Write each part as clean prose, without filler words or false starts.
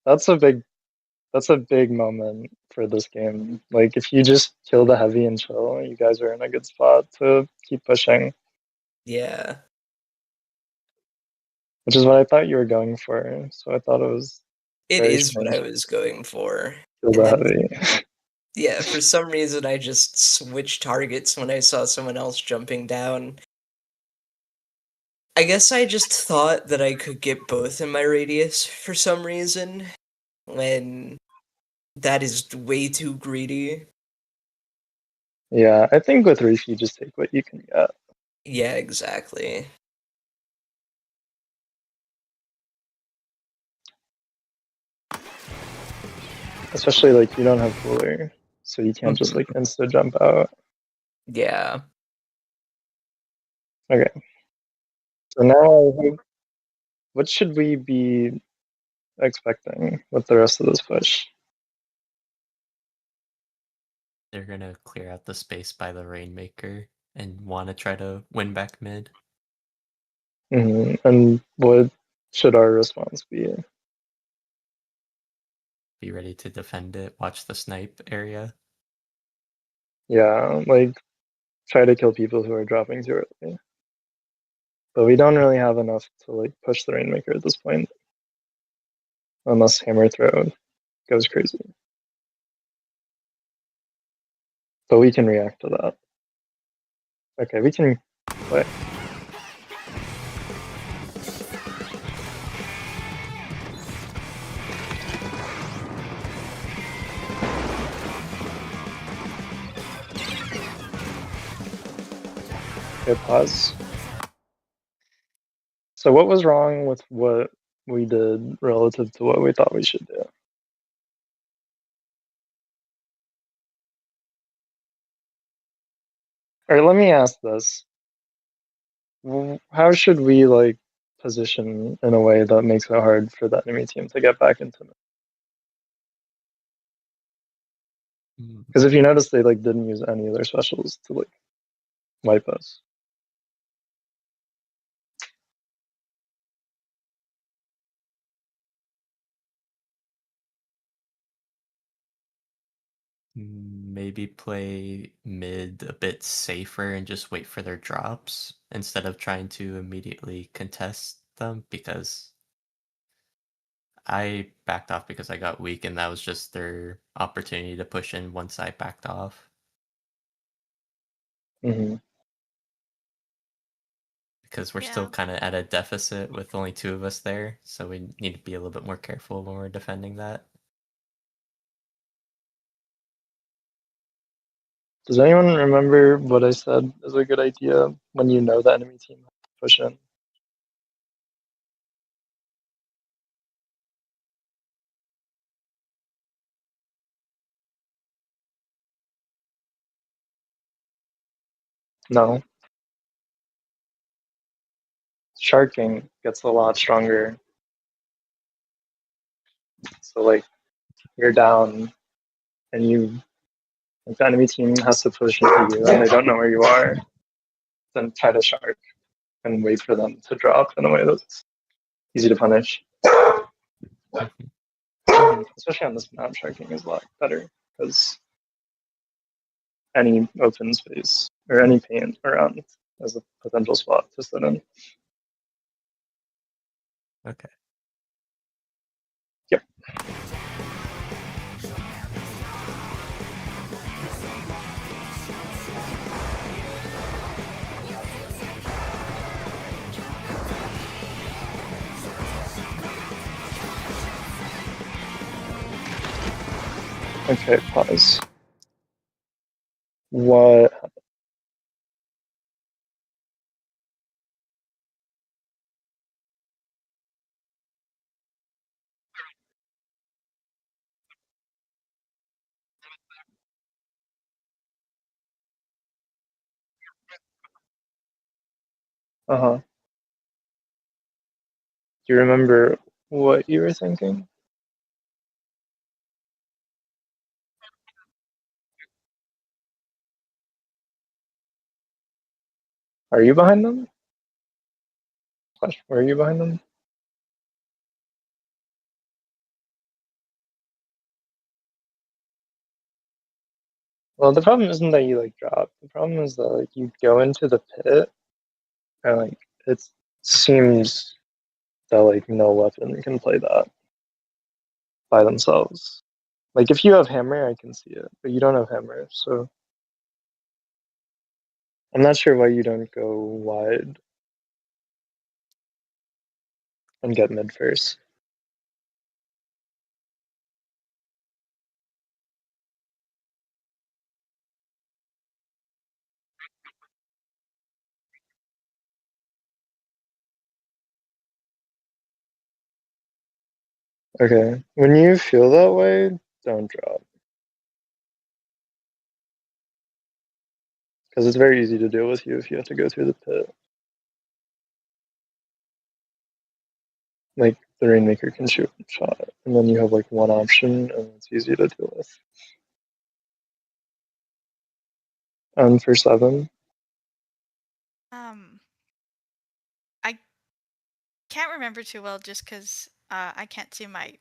That's a big that's a big moment for this game. Like if you just kill the heavy and chill, you guys are in a good spot to keep pushing, Yeah. which is what I thought you were going for. So I thought it was It very is what strange I to was going for. kill And the then, heavy. yeah, for some reason I just switched targets when I saw someone else jumping down. I guess I just thought that I could get both in my radius for some reason, when that is way too greedy. Yeah, I think with Reef you just take what you can get. Yeah, exactly. Especially like you don't have cooler, so you can't just like insta jump out. Yeah. Okay. So now what should we be expecting with the rest of this push? They're gonna clear out the space by the Rainmaker and want to try to win back mid. And what should our response be? Be ready to defend it. Watch the snipe area. Yeah, like try to kill people who are dropping too early. But we don't really have enough to like push the Rainmaker at this point. Unless Hammer Throw goes crazy. But we can react to that. Okay, we can play. Okay, pause. So what was wrong with what we did relative to what we thought we should do? Or let me ask this. How should we like position in a way that makes it hard for the enemy team to get back into it? Because if you notice, they like didn't use any of their specials to like wipe us. Maybe play mid a bit safer and just wait for their drops instead of trying to immediately contest them, because I backed off because I got weak and that was just their opportunity to push in once I backed off. Because we're still kind of at a deficit with only 2 of us there, so we need to be a little bit more careful when we're defending that. Does anyone remember what I said is a good idea when you know the enemy team push in? No. Sharking gets a lot stronger. So like you're down and you like the enemy team has to push into you and they don't know where you are, then try to shark and wait for them to drop in a way that's easy to punish. Especially on this map, sharking is a lot better because any open space or any paint around as a potential spot to sit in. Okay. Yep. Okay, pause. What? Uh-huh. Do you remember what you were thinking? Are you behind them? Question, were you behind them? Well, the problem isn't that you like drop. The problem is that like you go into the pit and like it seems that like no weapon can play that by themselves. Like if you have hammer, I can see it, but you don't have hammer, so I'm not sure why you don't go wide and get mid first. Okay, when you feel that way, don't drop. Because it's very easy to deal with you if you have to go through the pit. Like the Rainmaker can shoot a shot, and then you have like one option, and it's easy to deal with. For 7, I can't remember too well just because I can't see my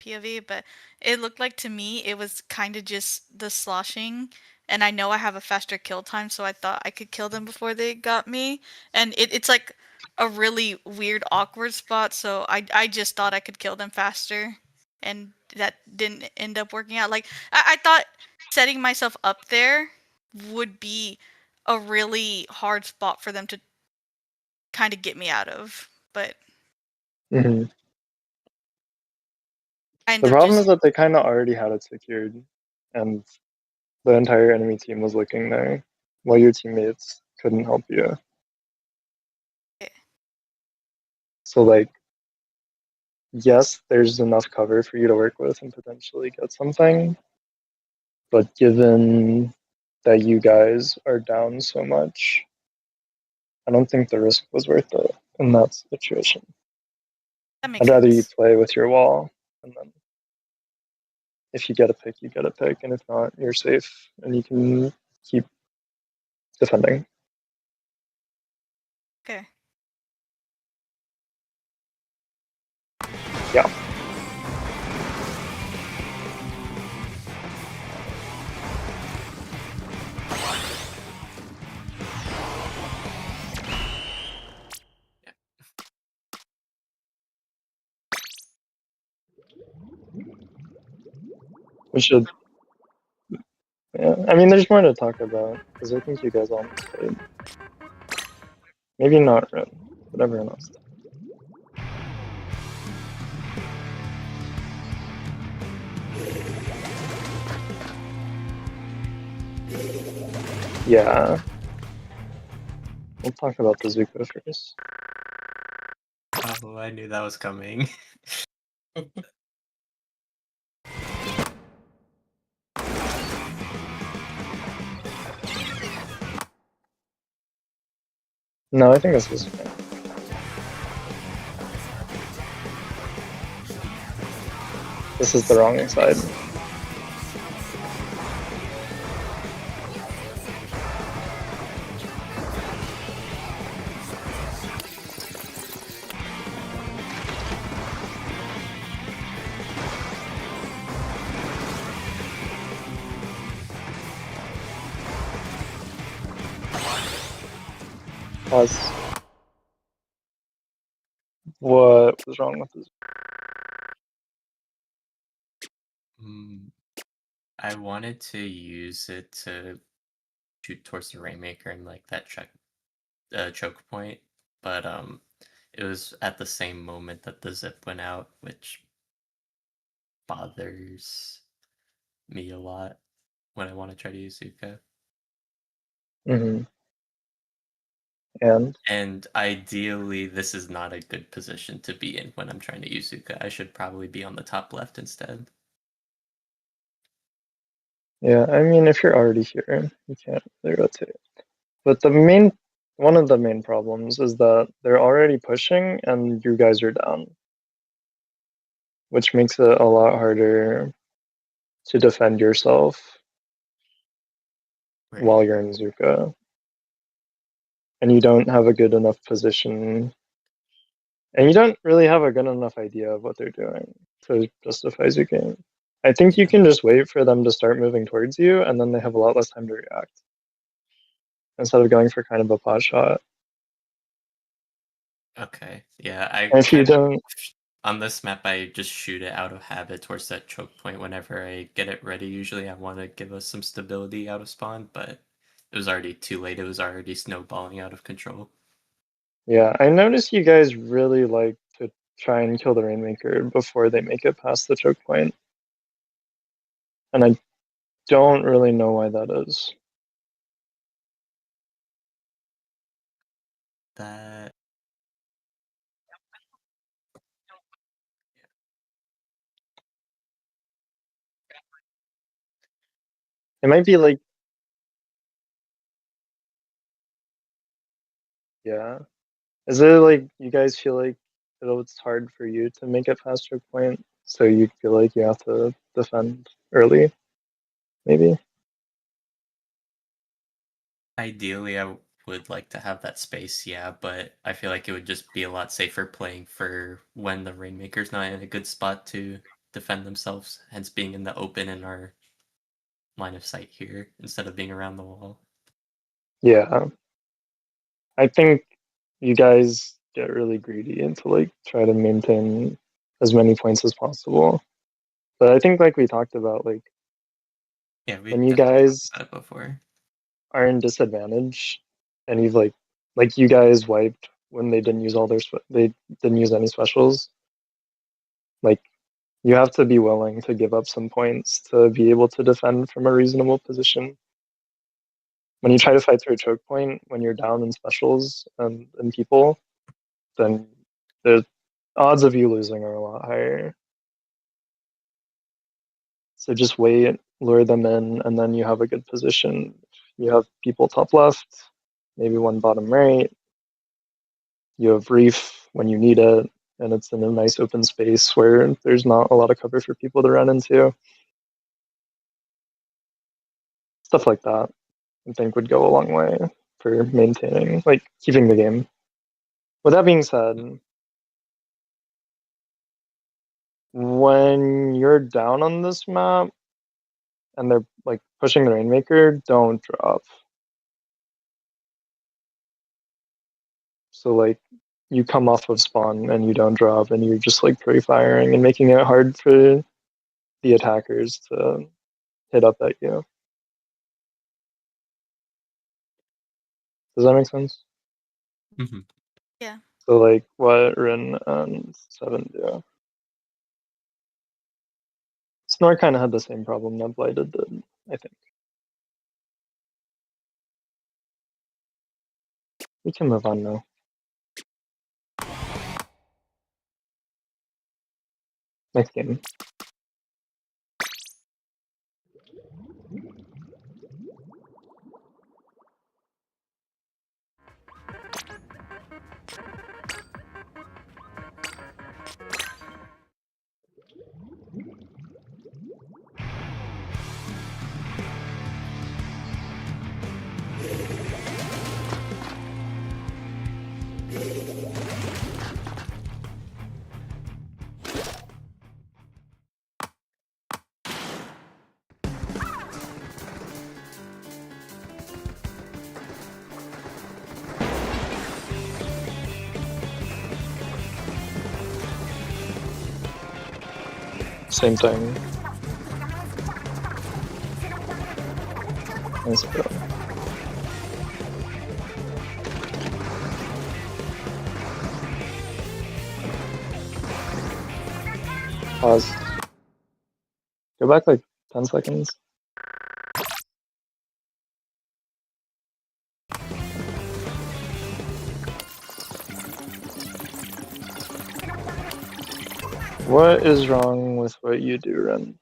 POV, but it looked like to me it was kind of just the sloshing, and I know I have a faster kill time, so I thought I could kill them before they got me, and it's like a really weird, awkward spot, so I just thought I could kill them faster, and that didn't end up working out. Like, I thought setting myself up there would be a really hard spot for them to kind of get me out of, but mm-hmm. I The ended up problem is just that they kind of already had it secured, and the entire enemy team was looking there, while your teammates couldn't help you. So like, yes, there's enough cover for you to work with and potentially get something, but given that you guys are down so much, I don't think the risk was worth it in that situation. that makes I'd rather you sense. play with your wall, and then if you get a pick, you get a pick, and if not, you're safe and you can keep defending. Okay. Yeah. We should. Yeah, I mean, there's more to talk about because I think you guys almost played. Maybe not Ren, but everyone else did. Yeah. We'll talk about the Zuko first. Oh, I knew that was coming. No, I think this is fine. This is the wrong side. Pause. What was wrong with this? I wanted to use it to shoot towards the Rainmaker and like that choke point, but it was at the same moment that the zip went out, which bothers me a lot when I want to try to use Zuka. Mm-hmm. And ideally, this is not a good position to be in when I'm trying to use Zuka. I should probably be on the top left instead. Yeah, I mean, if you're already here, you can't really rotate. But one of the main problems is that they're already pushing and you guys are down, which makes it a lot harder to defend yourself while you're in Zuka. And you don't have a good enough position, and you don't really have a good enough idea of what they're doing to justify Zuka. I think you can just wait for them to start moving towards you, and then they have a lot less time to react. Instead of going for kind of a pot shot. Okay. Yeah, I And if you kind of don't, on this map I just shoot it out of habit towards that choke point whenever I get it ready. Usually I want to give us some stability out of spawn, but it was already too late. It was already snowballing out of control. yeah, I noticed you guys really like to try and kill the Rainmaker before they make it past the choke point. And I don't really know why that is. That It might be like, yeah. Is it like you guys feel like it's hard for you to make it past choke point, so you feel like you have to defend early? Maybe? ideally I would like to have that space, yeah, but I feel like it would just be a lot safer playing for when the Rainmaker's not in a good spot to defend themselves, hence being in the open in our line of sight here instead of being around the wall. Yeah. I think you guys get really greedy and to like try to maintain as many points as possible. But I think like we talked about, like Yeah, we when you definitely guys talked about it before. are in disadvantage and you've like you guys wiped when they didn't use all their they didn't use any specials. Like you have to be willing to give up some points to be able to defend from a reasonable position. When you try to fight through a choke point, when you're down in specials and people, then the odds of you losing are a lot higher. So just wait, lure them in, and then you have a good position. You have people top left, maybe one bottom right. You have reef when you need it, and it's in a nice open space where there's not a lot of cover for people to run into. Stuff like that, I think, would go a long way for maintaining, like, keeping the game. With that being said, when you're down on this map and they're like pushing the Rainmaker, don't drop. So like you come off of spawn and you don't drop and you're just like pre-firing and making it hard for the attackers to hit up at you. Does that make sense? Mm-hmm. Yeah. So like what Rin and Seven do. Snore kind of had the same problem that Blighted did, I think. We can move on now. Next game. Same thing. Nice bro. Pause. Go back like 10 seconds. What is wrong with what you do, Ren?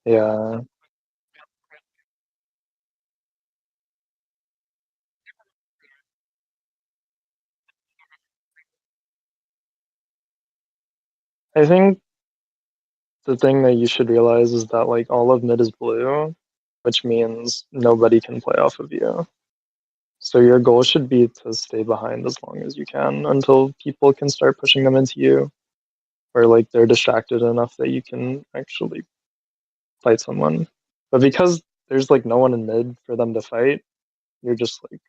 Yeah. I think the thing that you should realize is that like all of mid is blue, which means nobody can play off of you. So your goal should be to stay behind as long as you can until people can start pushing them into you, or like they're distracted enough that you can actually fight someone. But because there's like no one in mid for them to fight, you're just like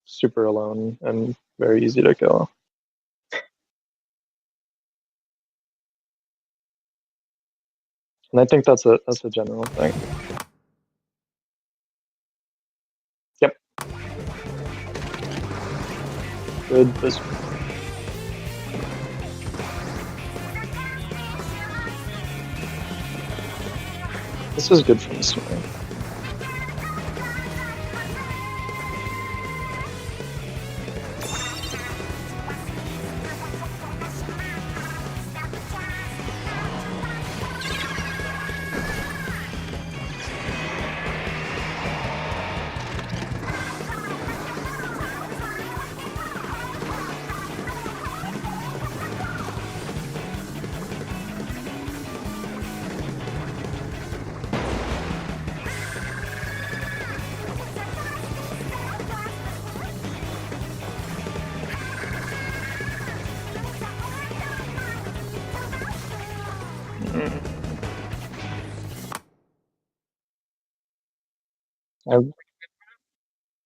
super alone and very easy to kill. And I think that's a general thing. Yep. Good. This is good for the swing.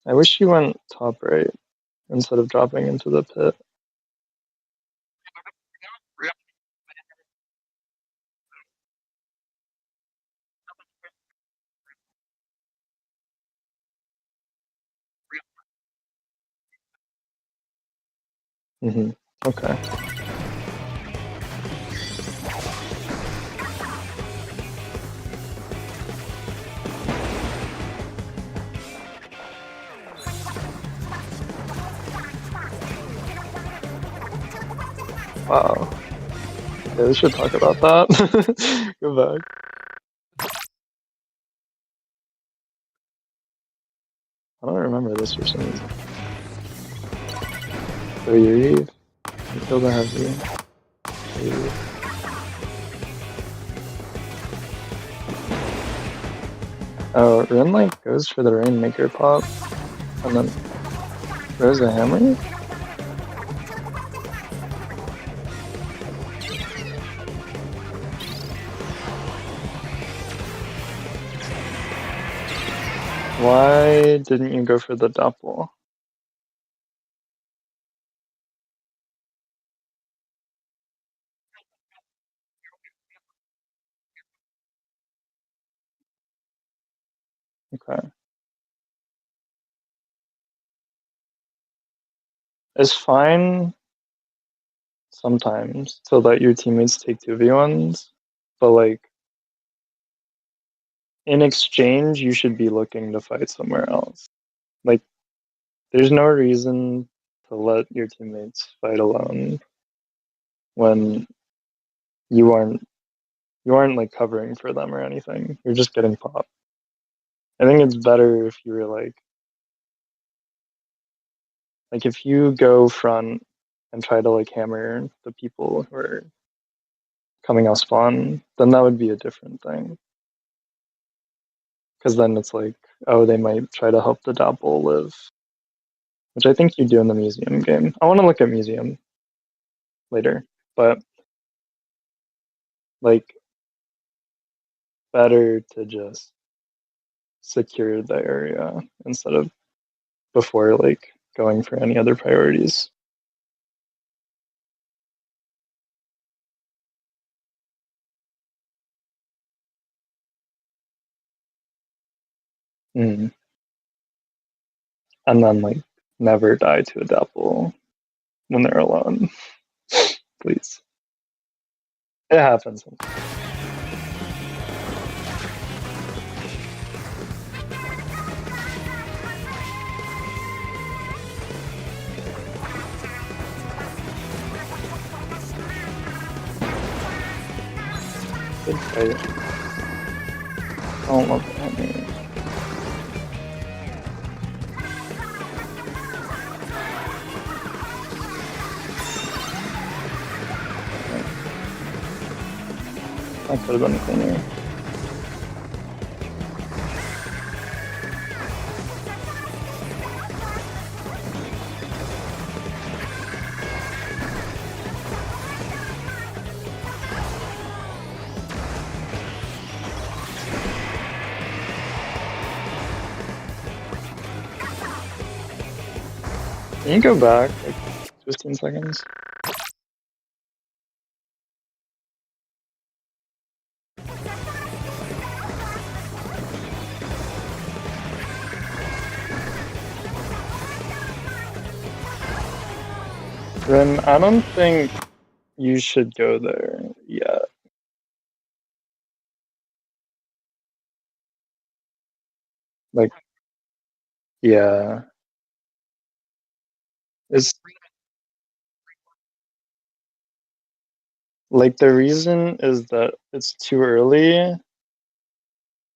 I wish you went top right instead of dropping into the pit. Okay. Wow. Yeah, we should talk about that. Go back. I don't remember this for some reason. So you leave. You kill the heavy. You... Oh, Rin like goes for the Rainmaker pop, and then throws a hammer? Why didn't you go for the doppel? Okay. It's fine sometimes to let your teammates take 2v1s, but like in exchange you should be looking to fight somewhere else. Like there's no reason to let your teammates fight alone when you aren't like covering for them or anything. You're just getting popped. I think it's better if you were like if you go front and try to like hammer the people who are coming out spawn, then that would be a different thing. Because then it's like, oh, they might try to help the doppel live, which I think you do in the museum game. I want to look at museum later, but like better to just secure the area instead of before like going for any other priorities. And then like never die to a doppel when they're alone. Please. It happens. Good fight. I don't love that name. That could have been cleaner. Can you go back like 15 seconds? Then I don't think you should go there yet. Like, yeah. It's like the reason is that it's too early.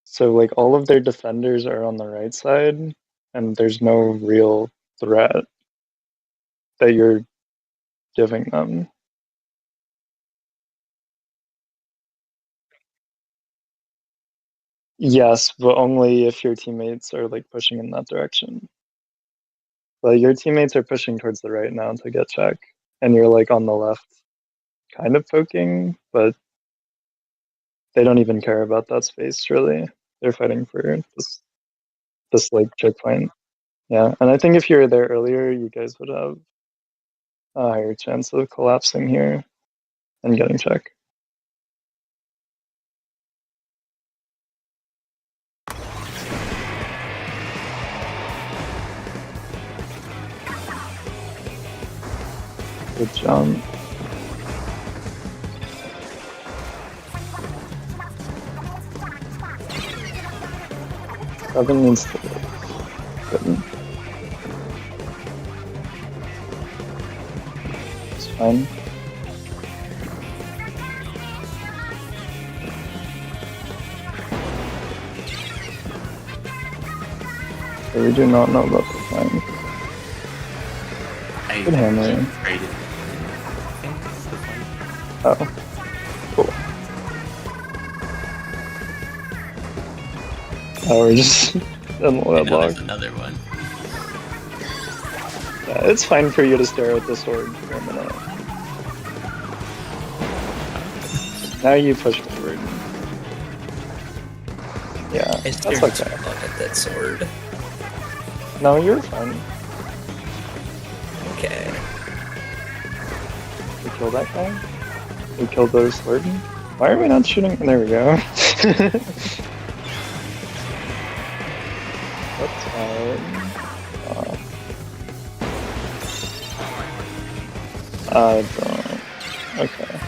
So like all of their defenders are on the right side and there's no real threat that you're giving them. Yes, but only if your teammates are like pushing in that direction. But your teammates are pushing towards the right now to get check, and you're like on the left, kind of poking, but they don't even care about that space really. They're fighting for this like checkpoint. Yeah, and I think if you were there earlier, you guys would have a higher chance of collapsing here and getting check. Good jump. Seven needs to be good. It's fine. So we do not know about the flank. Good hammering. Traded. I think it's the flank. Oh. Cool. Oh, we're just in the I know block. there's another one. Yeah, it's fine for you to stare at the sword for a minute. Now you push forward. Yeah, I that's stared too okay. long at that sword. No, you're fine. Okay. We kill that guy. We killed the sword. Why are we not shooting? There we go. That's fine. I don't. Okay.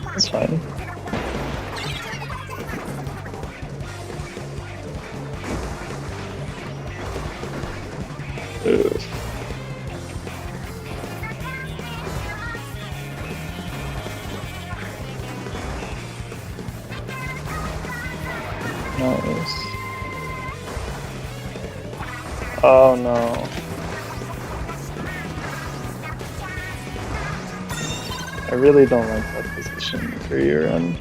That's fine. Oof. Nice. Oh no. I really don't like that position for your end.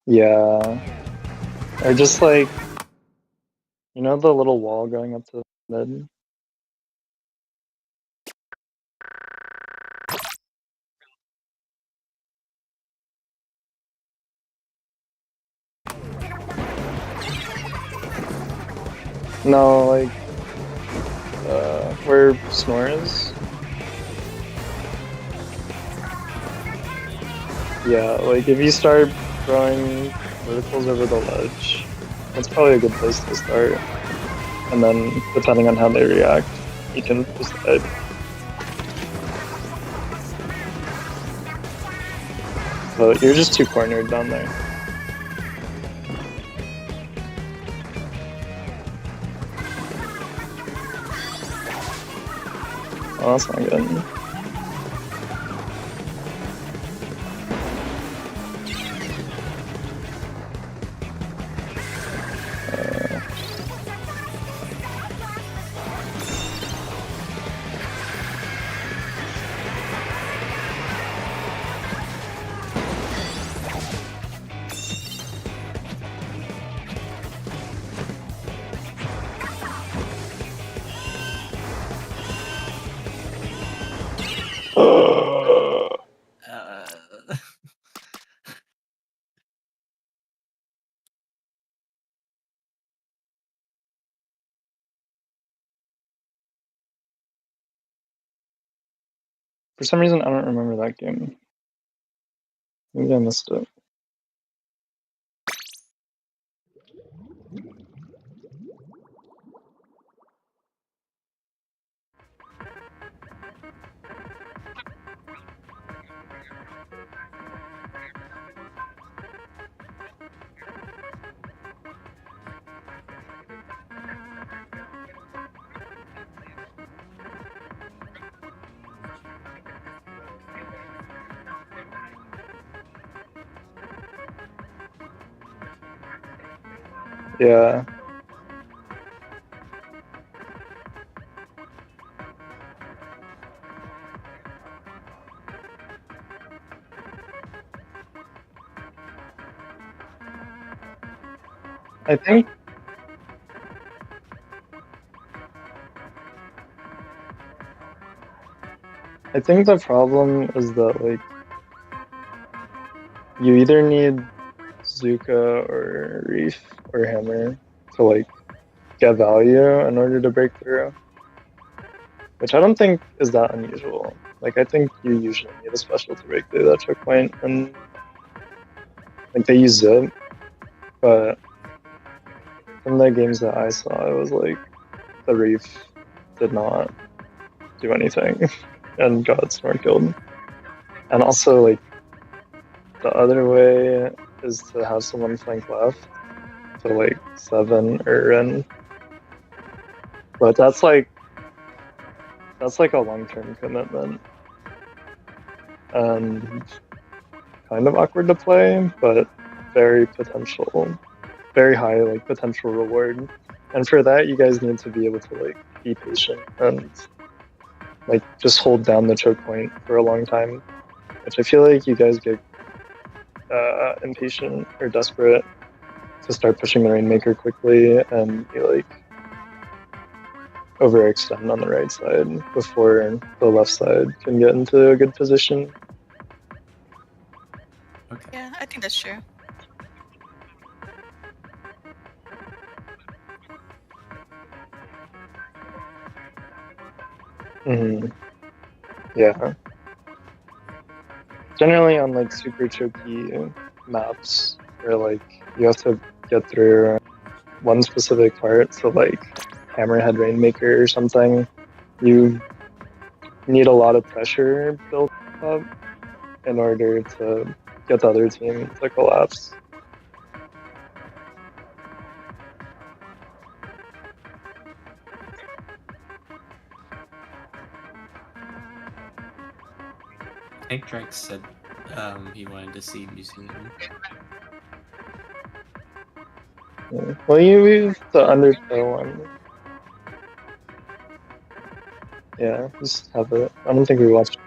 Yeah. Or just like, you know the little wall going up to the mid? No, like, where Snore is? Yeah, like if you start throwing verticals over the ledge, that's probably a good place to start. And then, depending on how they react, you can just hit. But you're just too cornered down there. Oh, that's not good. For some reason, I don't remember that game. Maybe I missed it. Yeah. I think the problem is that like you either need Zuka or Reef or Hammer to like get value in order to break through, which I don't think is that unusual. Like I think you usually need a special to break through that choke point, and like they use Zip, but from the games that I saw, it was like the Reef did not do anything and got Storm killed. And also like the other way is to have someone flank left to like 7 or in. But that's like a long-term commitment and kind of awkward to play, but very high like potential reward. And for that, you guys need to be able to like be patient and like just hold down the choke point for a long time, which I feel like you guys get impatient or desperate to start pushing the Rainmaker quickly, and you like overextend on the right side before the left side can get into a good position. Okay. Yeah, I think that's true. Yeah. Generally on like super choky maps where like you have to get through one specific part, so like Hammerhead Rainmaker or something, you need a lot of pressure built up in order to get the other team to collapse. I think Drake said he wanted to see Museum. Yeah. Well, you use the Undertow one. Yeah, just have it. I don't think we watched.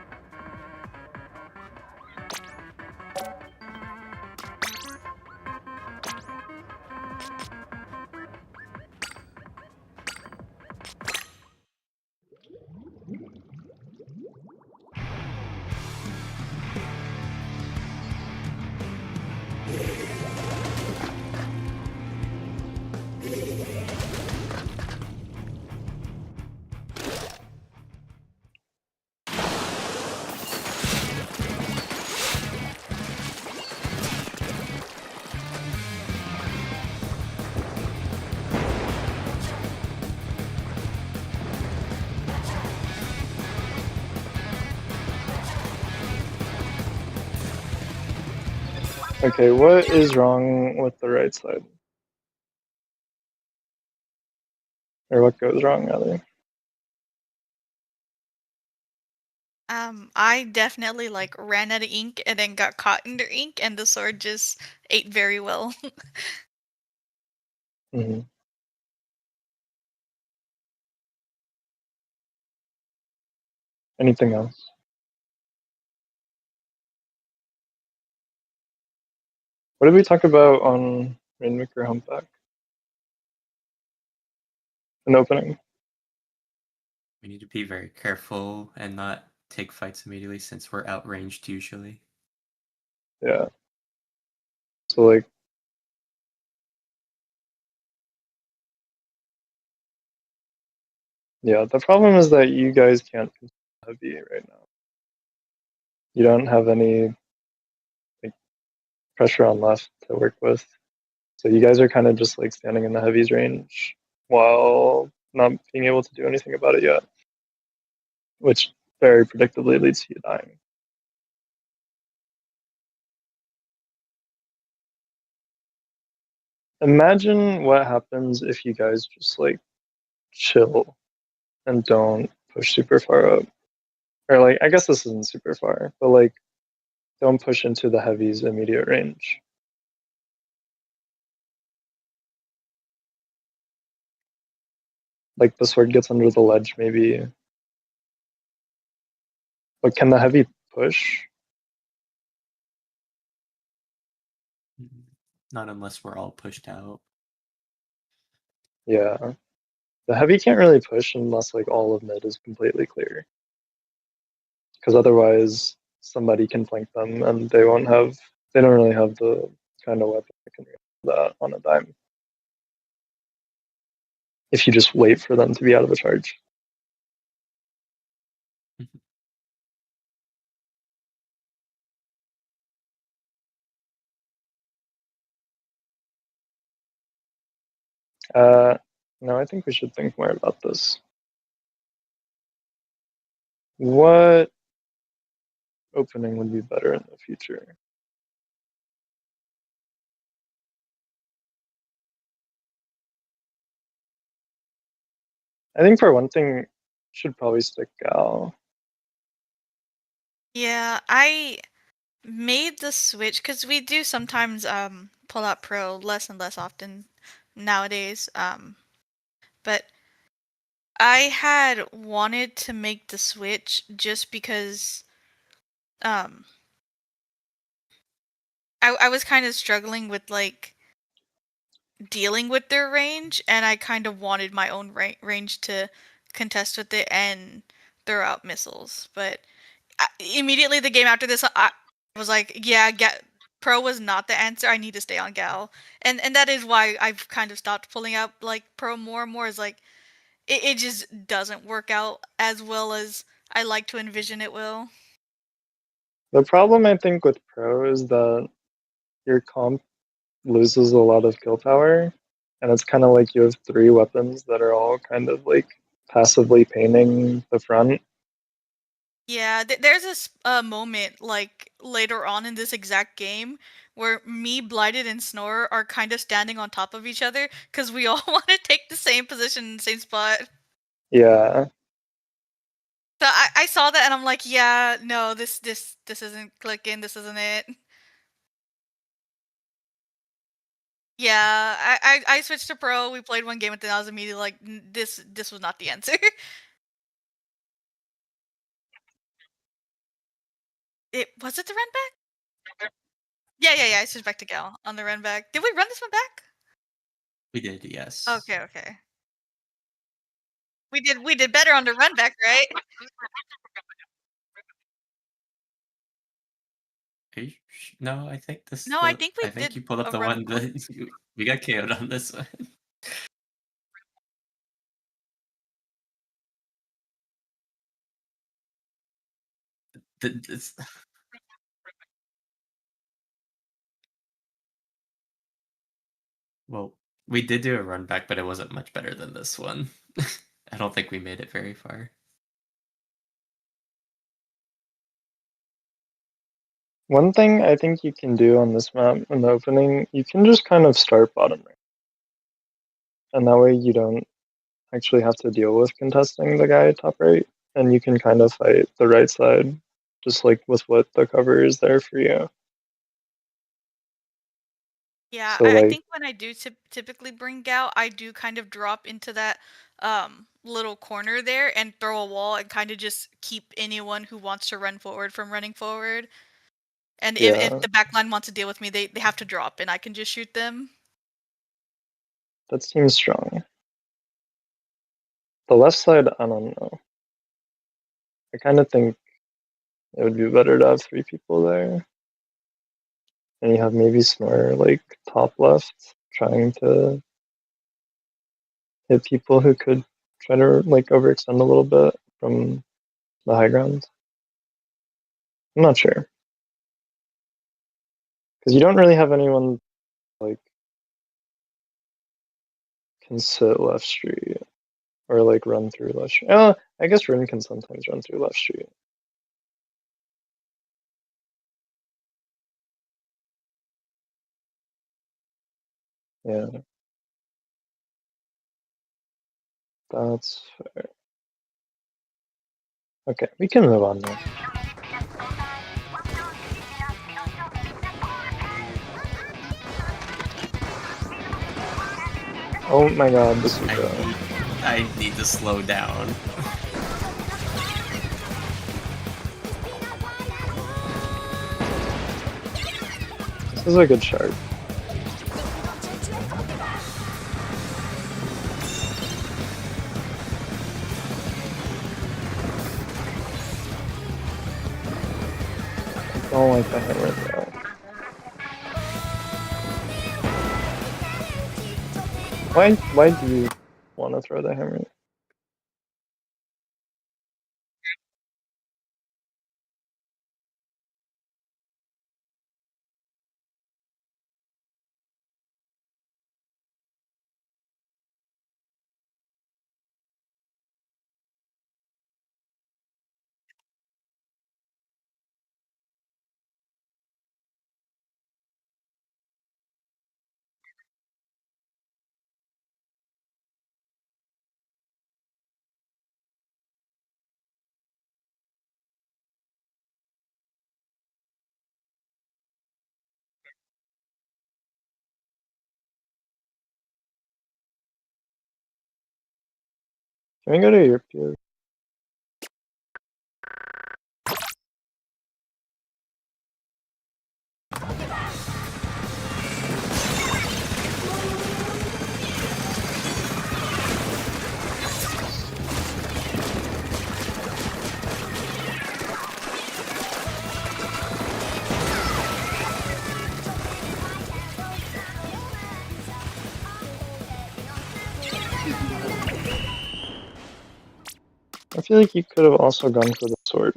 Okay, what is wrong with the right side? Or what goes wrong, rather? I definitely like ran out of ink and then got caught in the ink, and the sword just ate very well. Mm-hmm. Anything else? What did we talk about on Rainmaker Humpback? An opening. We need to be very careful and not take fights immediately since we're outranged usually. Yeah. So like yeah, the problem is that you guys can't heavy right now. You don't have any like pressure on left to work with. So you guys are kind of just like standing in the heavies range while not being able to do anything about it yet, which very predictably leads to you dying. Imagine what happens if you guys just like chill and don't push super far up. Or like, I guess this isn't super far, but like, don't push into the heavies immediate range. Like the sword gets under the ledge maybe. But can the heavy push? Not unless we're all pushed out. Yeah. The heavy can't really push unless like all of mid is completely clear. Because otherwise somebody can flank them and they don't really have the kind of weapon that can react to that on a dime. If you just wait for them to be out of a charge. No, I think we should think more about this. What opening would be better in the future? I think for one thing, should probably stick Gal. Yeah, I made the switch because we do sometimes pull out pro less and less often nowadays. But I had wanted to make the switch just because um I was kind of struggling with like dealing with their range, and I kind of wanted my own range to contest with it and throw out missiles. But immediately the game after this, I was like, yeah, pro was not the answer. I need to stay on Gal, and that is why I've kind of stopped pulling out like pro more and more. Is like it just doesn't work out as well as I like to envision it will. The problem I think with Pro is that your comp loses a lot of kill power, and it's kind of like you have 3 weapons that are all kind of like passively painting the front. Yeah, there's this moment like later on in this exact game where me, Blighted, and Snore are kind of standing on top of each other because we all want to take the same position in the same spot. Yeah, So I saw that and I'm like, yeah, no, this isn't clicking. This isn't it. Yeah, I switched to pro. We played one game and then I was immediately like, this was not the answer. It was it the run back? Yeah. I switched back to Gal on the run back. Did we run this one back? We did, yes. Okay. We did better on the run back, right? No, I think this. No, I think we I think did you pulled up a the run. one that we got KO'd on this one. This- well, we did do a run back, but it wasn't much better than this one. I don't think we made it very far. one thing I think you can do on this map in the opening, you can just kind of start bottom right, and that way you don't actually have to deal with contesting the guy top right, and you can kind of fight the right side, just like with what the cover is there for you. Yeah, So I like, think when I do typically bring Gal, I do kind of drop into that little corner there and throw a wall and kind of just keep anyone who wants to run forward from running forward. And if yeah, the backline wants to deal with me, they have to drop and I can just shoot them. that seems strong. The left side, I don't know. I kind of think it would be better to have 3 people there. And you have maybe Snore like top left trying to hit people who could try to like overextend a little bit from the high ground. I'm not sure. Because you don't really have anyone like can sit left street or like run through left street. Oh, I guess Rin can sometimes run through left street. Yeah. That's fair. Okay, we can move on now. Oh my god, this is I need to slow down. This is a good shark. I don't like the hammer though. Why do you want to throw the hammer? Can we go to your POV? I feel like you could have also gone for the sword.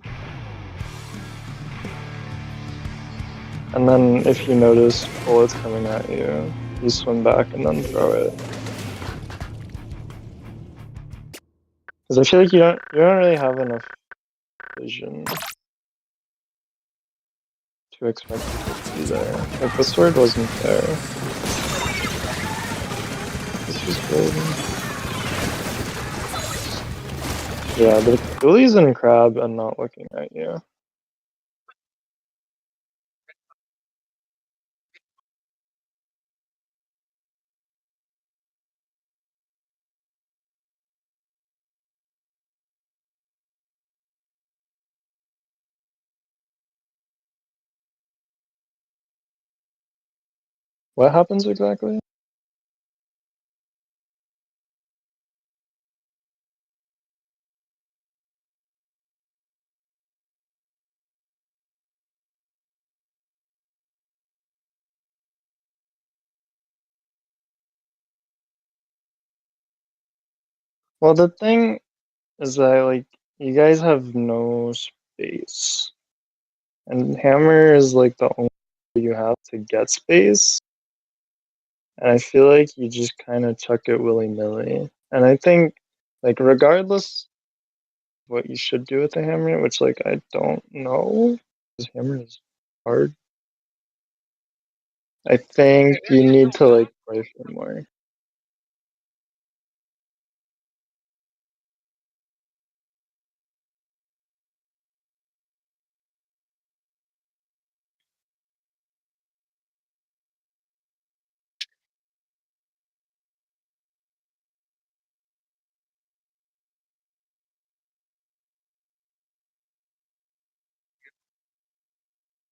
And then if you notice bullets coming at you, you swim back and then throw it. Because I feel like you don't really have enough vision to expect people to be there. Like the sword wasn't there. This was good. Yeah, the Ghoulies and Crab and not looking at you. What happens exactly? Well, the thing is that, like, you guys have no space. And hammer is, like, the only way you have to get space. And I feel like you just kind of chuck it willy-nilly. And I think, like, regardless what you should do with the hammer, which, like, I don't know, because hammer is hard. I think you need to, like, play for more.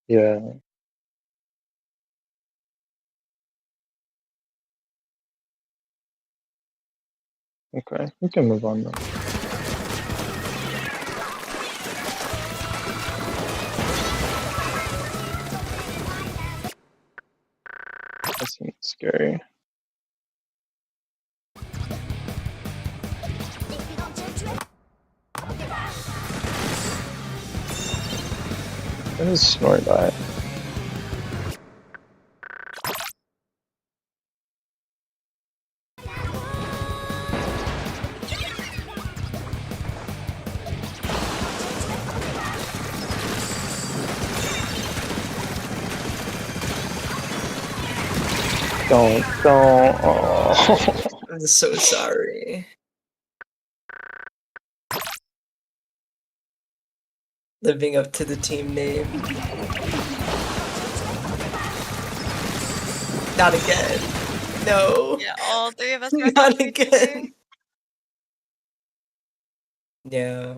Yeah. Okay, we can move on then. That seems scary. gonna snort that. Don't. Oh. I'm so sorry. Living up to the team name. Not again. No. Yeah, all three of us got Not confused again. Yeah.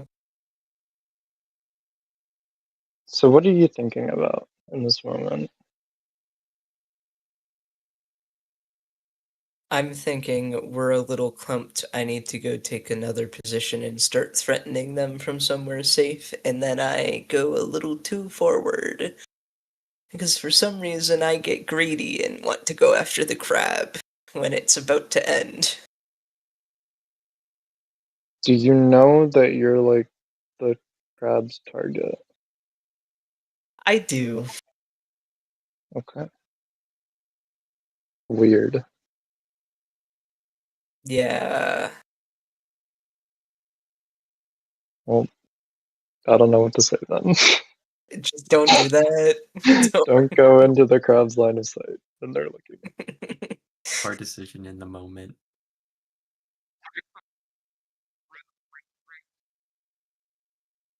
So what are you thinking about in this moment? I'm thinking we're a little clumped. I need to go take another position and start threatening them from somewhere safe, and then I go a little too forward. Because for some reason I get greedy and want to go after the crab when it's about to end. Do you know that you're like the crab's target? I do. Okay. Weird. Yeah. Well, I don't know what to say then. Just don't do that. Don't go into the crab's line of sight when they're looking. Poor decision in the moment.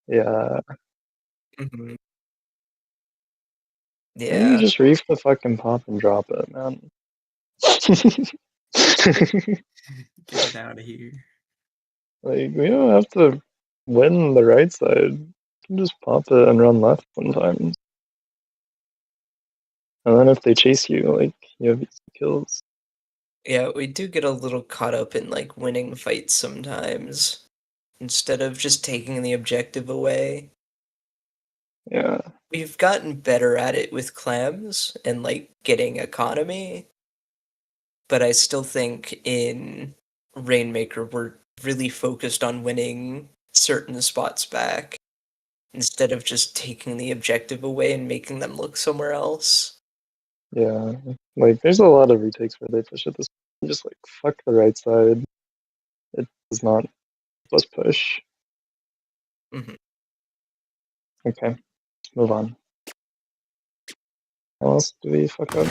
Yeah. Mhm. Maybe Yeah. you just reef the fucking pop and drop it, man. Get it out of here. Like, we don't have to win the right side. You can just pop it and run left sometimes. And then if they chase you, like, you have easy kills. Yeah, we do get a little caught up in like winning fights sometimes instead of just taking the objective away. Yeah. We've gotten better at it with clams and like getting economy, but I still think in Rainmaker we're really focused on winning certain spots back instead of just taking the objective away and making them look somewhere else. Yeah. Like, there's a lot of retakes where they push at this point. Just like, fuck the right side. It does not let us push. Mhm. Okay. Let's move on. How else do we fuck up?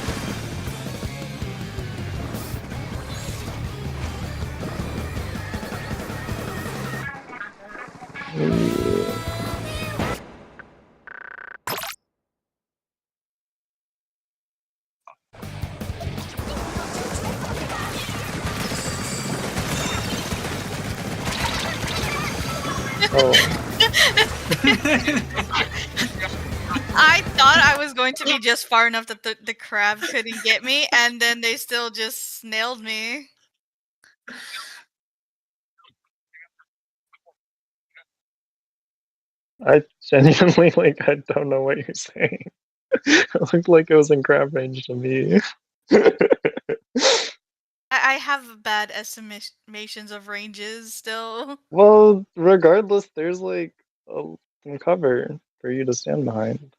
Oh, I thought I was going to be just far enough that the crab couldn't get me, and then they still just nailed me. I genuinely, like, I don't know what you're saying. It looked like it was in crab range to me. I have bad estimations of ranges still. Well, regardless, there's like some cover for you to stand behind.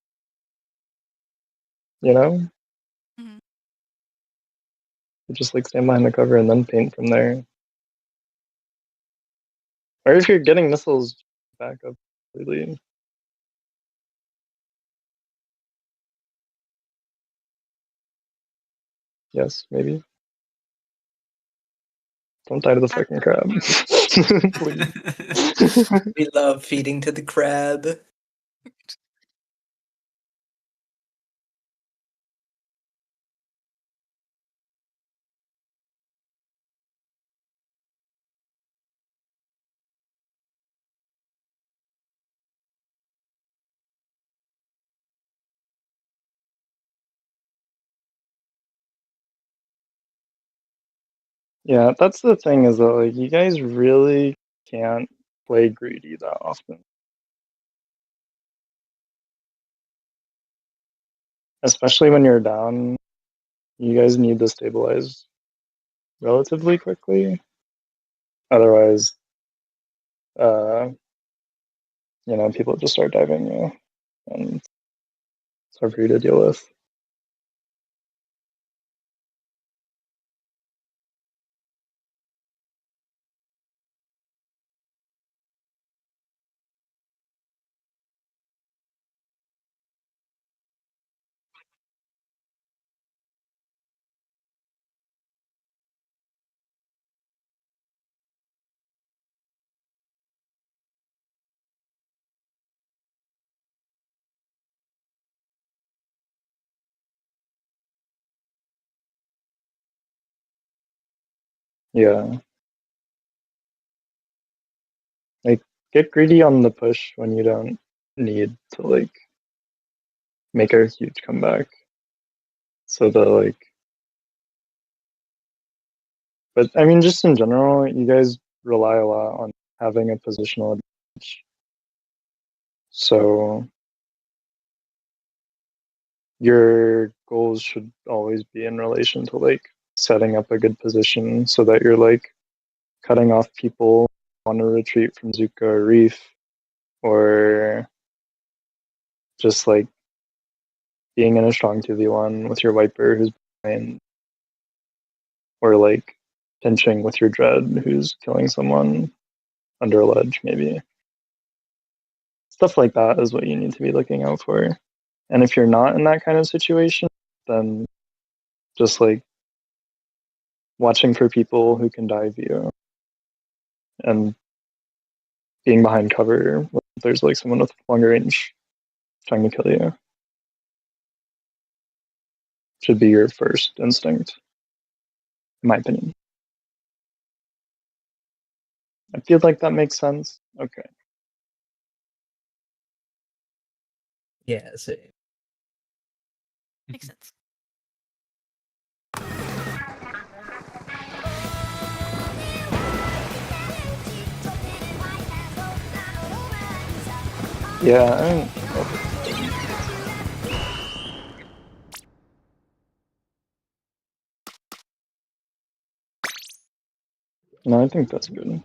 You know? Mhm. You just like stand behind the cover and then paint from there. Or if you're getting missiles, back up completely. Yes, maybe. Don't die to the fucking crab. Please. We love feeding to the crab. Yeah, that's the thing is that like you guys really can't play greedy that often. Especially when you're down, you guys need to stabilize relatively quickly. Otherwise, uh, you know, people just start diving you. And It's hard for you to deal with. Yeah. Like, get greedy on the push when you don't need to, like, make a huge comeback. So the, like... But, I mean, just in general, you guys rely a lot on having a positional advantage. So your goals should always be in relation to, like, setting up a good position so that you're, like, cutting off people who want to retreat from Zuka or Reef, or just, like, being in a strong 2v1 with your Viper who's behind, or, like, pinching with your Dread who's killing someone under a ledge, maybe. Stuff like that is what you need to be looking out for. And if you're not in that kind of situation, then just, like, watching for people who can dive you and being behind cover when there's, like, someone with longer range trying to kill you should be your first instinct, in my opinion. I feel like that makes sense. Okay. Yeah, same. Makes sense. Yeah, I mean, no, I think that's good.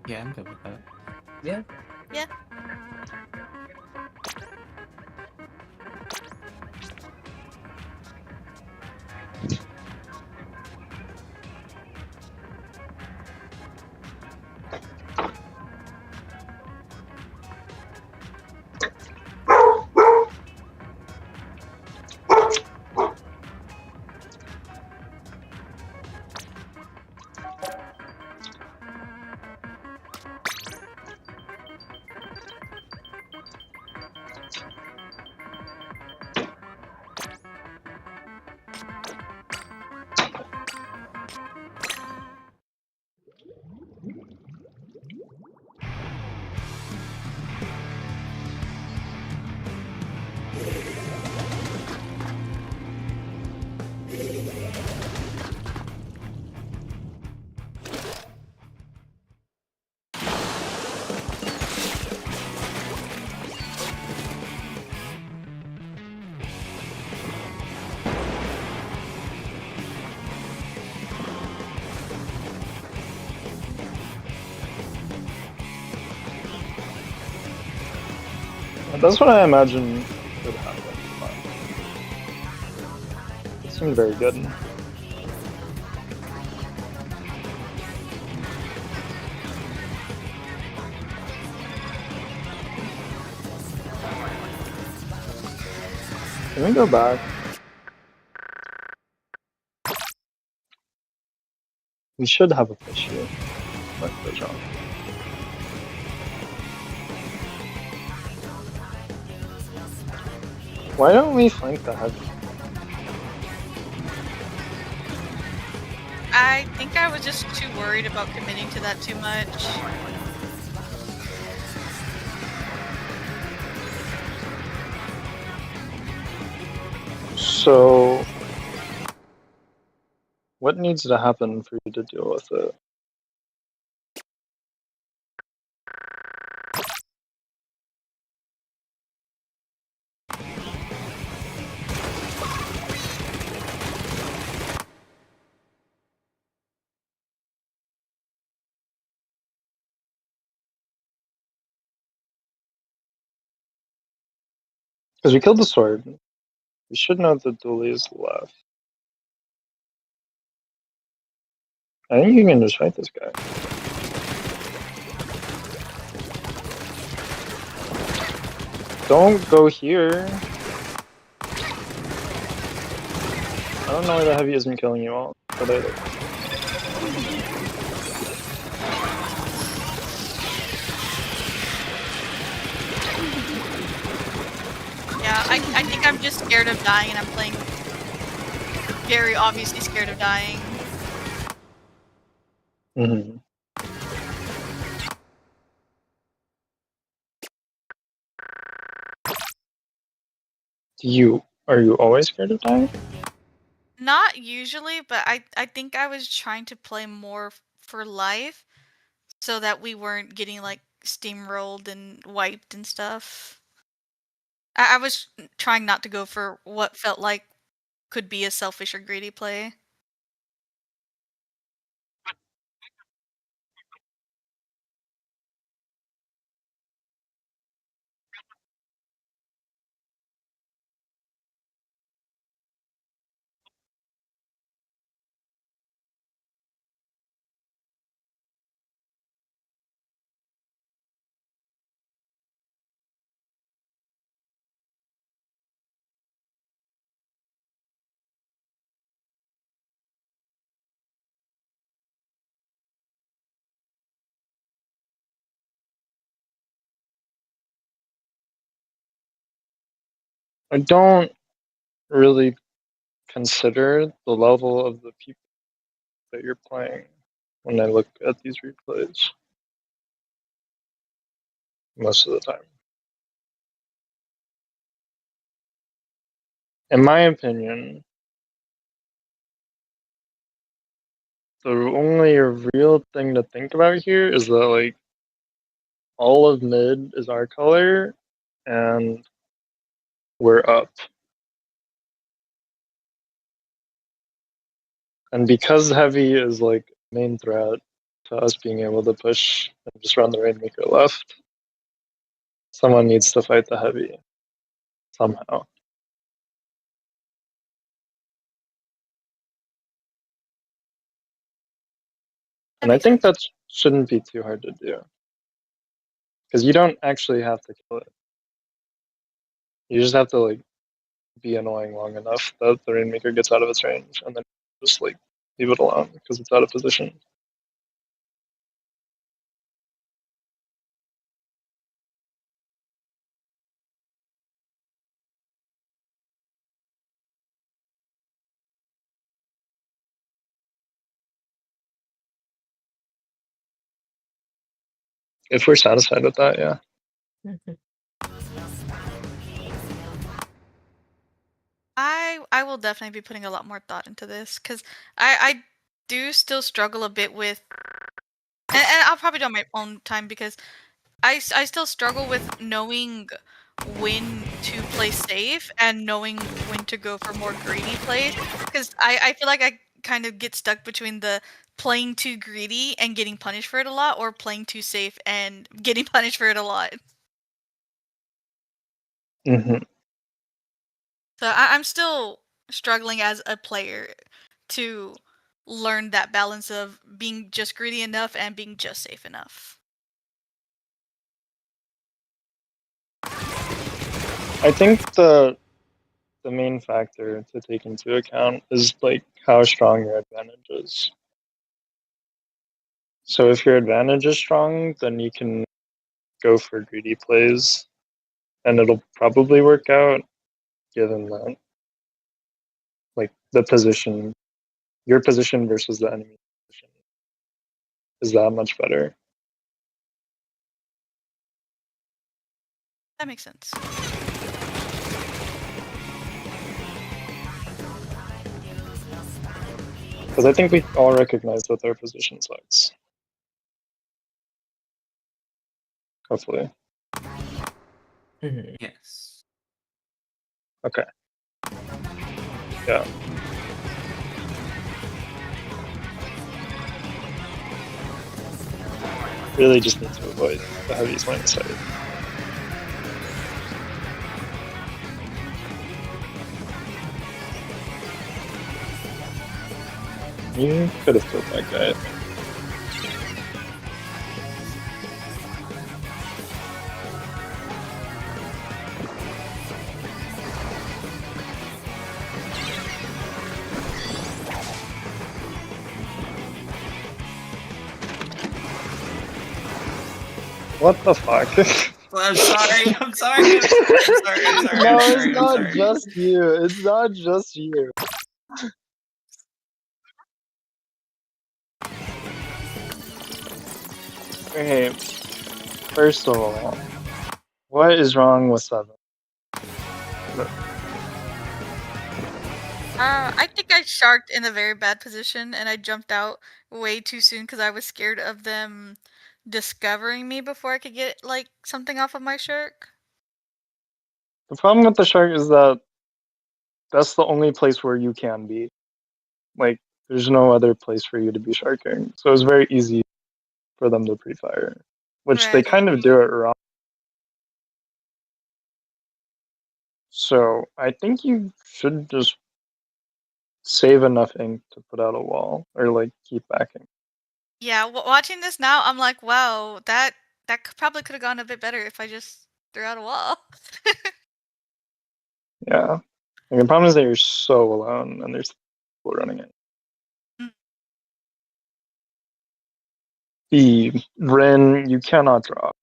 Yeah, I'm good with that. Yeah. Yeah. That's what I imagine would happen. It seemed very good. Can we go back? We should have a push here. But good job. Why don't we flank the heavy? I think I was just too worried about committing to that too much. So, what needs to happen for you to deal with it? Because we killed the sword. We should know that Dooley is left. I think you can just fight this guy. Don't go here. I don't know why the heavy isn't killing you all, but Yeah, I think I'm just scared of dying, and I'm playing very obviously scared of dying. Mm-hmm. Are you always scared of dying? Not usually, but I think I was trying to play more for life, so that we weren't getting like steamrolled and wiped and stuff. I was trying not to go for what felt like could be a selfish or greedy play. I don't really consider the level of the people that you're playing when I look at these replays most of the time. In my opinion, the only real thing to think about here is that like all of mid is our color and we're up. And because heavy is like main threat to us being able to push and just run the Rainmaker left, someone needs to fight the heavy somehow. And I think that shouldn't be too hard to do. Because you don't actually have to kill it. You just have to like be annoying long enough that the Rainmaker gets out of its range and then just like leave it alone because it's out of position. If we're satisfied with that, yeah. I will definitely be putting a lot more thought into this, because I do still struggle a bit with, and I'll probably do it on my own time, because I still struggle with knowing when to play safe and knowing when to go for more greedy plays, because I feel like I kind of get stuck between the playing too greedy and getting punished for it a lot, or playing too safe and getting punished for it a lot. Mm-hmm. So I'm still struggling as a player to learn that balance of being just greedy enough and being just safe enough. I think the main factor to take into account is like how strong your advantage is. So if your advantage is strong, then you can go for greedy plays and it'll probably work out given that like the position, your position versus the enemy position is that much better. That makes sense. Because I think we all recognize that their position sucks. Hopefully. Yes. Okay. Yeah. Really just need to avoid the heavies line of sight. You could have killed that guy. What the fuck? I'm sorry. I'm sorry. I'm sorry. No, I'm sorry. it's I'm not sorry. just you. It's not just you. Okay, first of all, what is wrong with 7? I think I sharked in a very bad position, and I jumped out way too soon because I was scared of them discovering me before I could get like something off of my shark. The problem with the shark is that that's the only place where you can be. Like, there's no other place for you to be sharking. So it's very easy for them to pre-fire, which they kind of Right. do it wrong. So I think you should just save enough ink to put out a wall, or like keep backing. Yeah, watching this now, I'm like, wow, that probably could have gone a bit better if I just threw out a wall. Yeah. And the problem is that you're so alone, and there's people running it. Mm. The Rin, you cannot drop.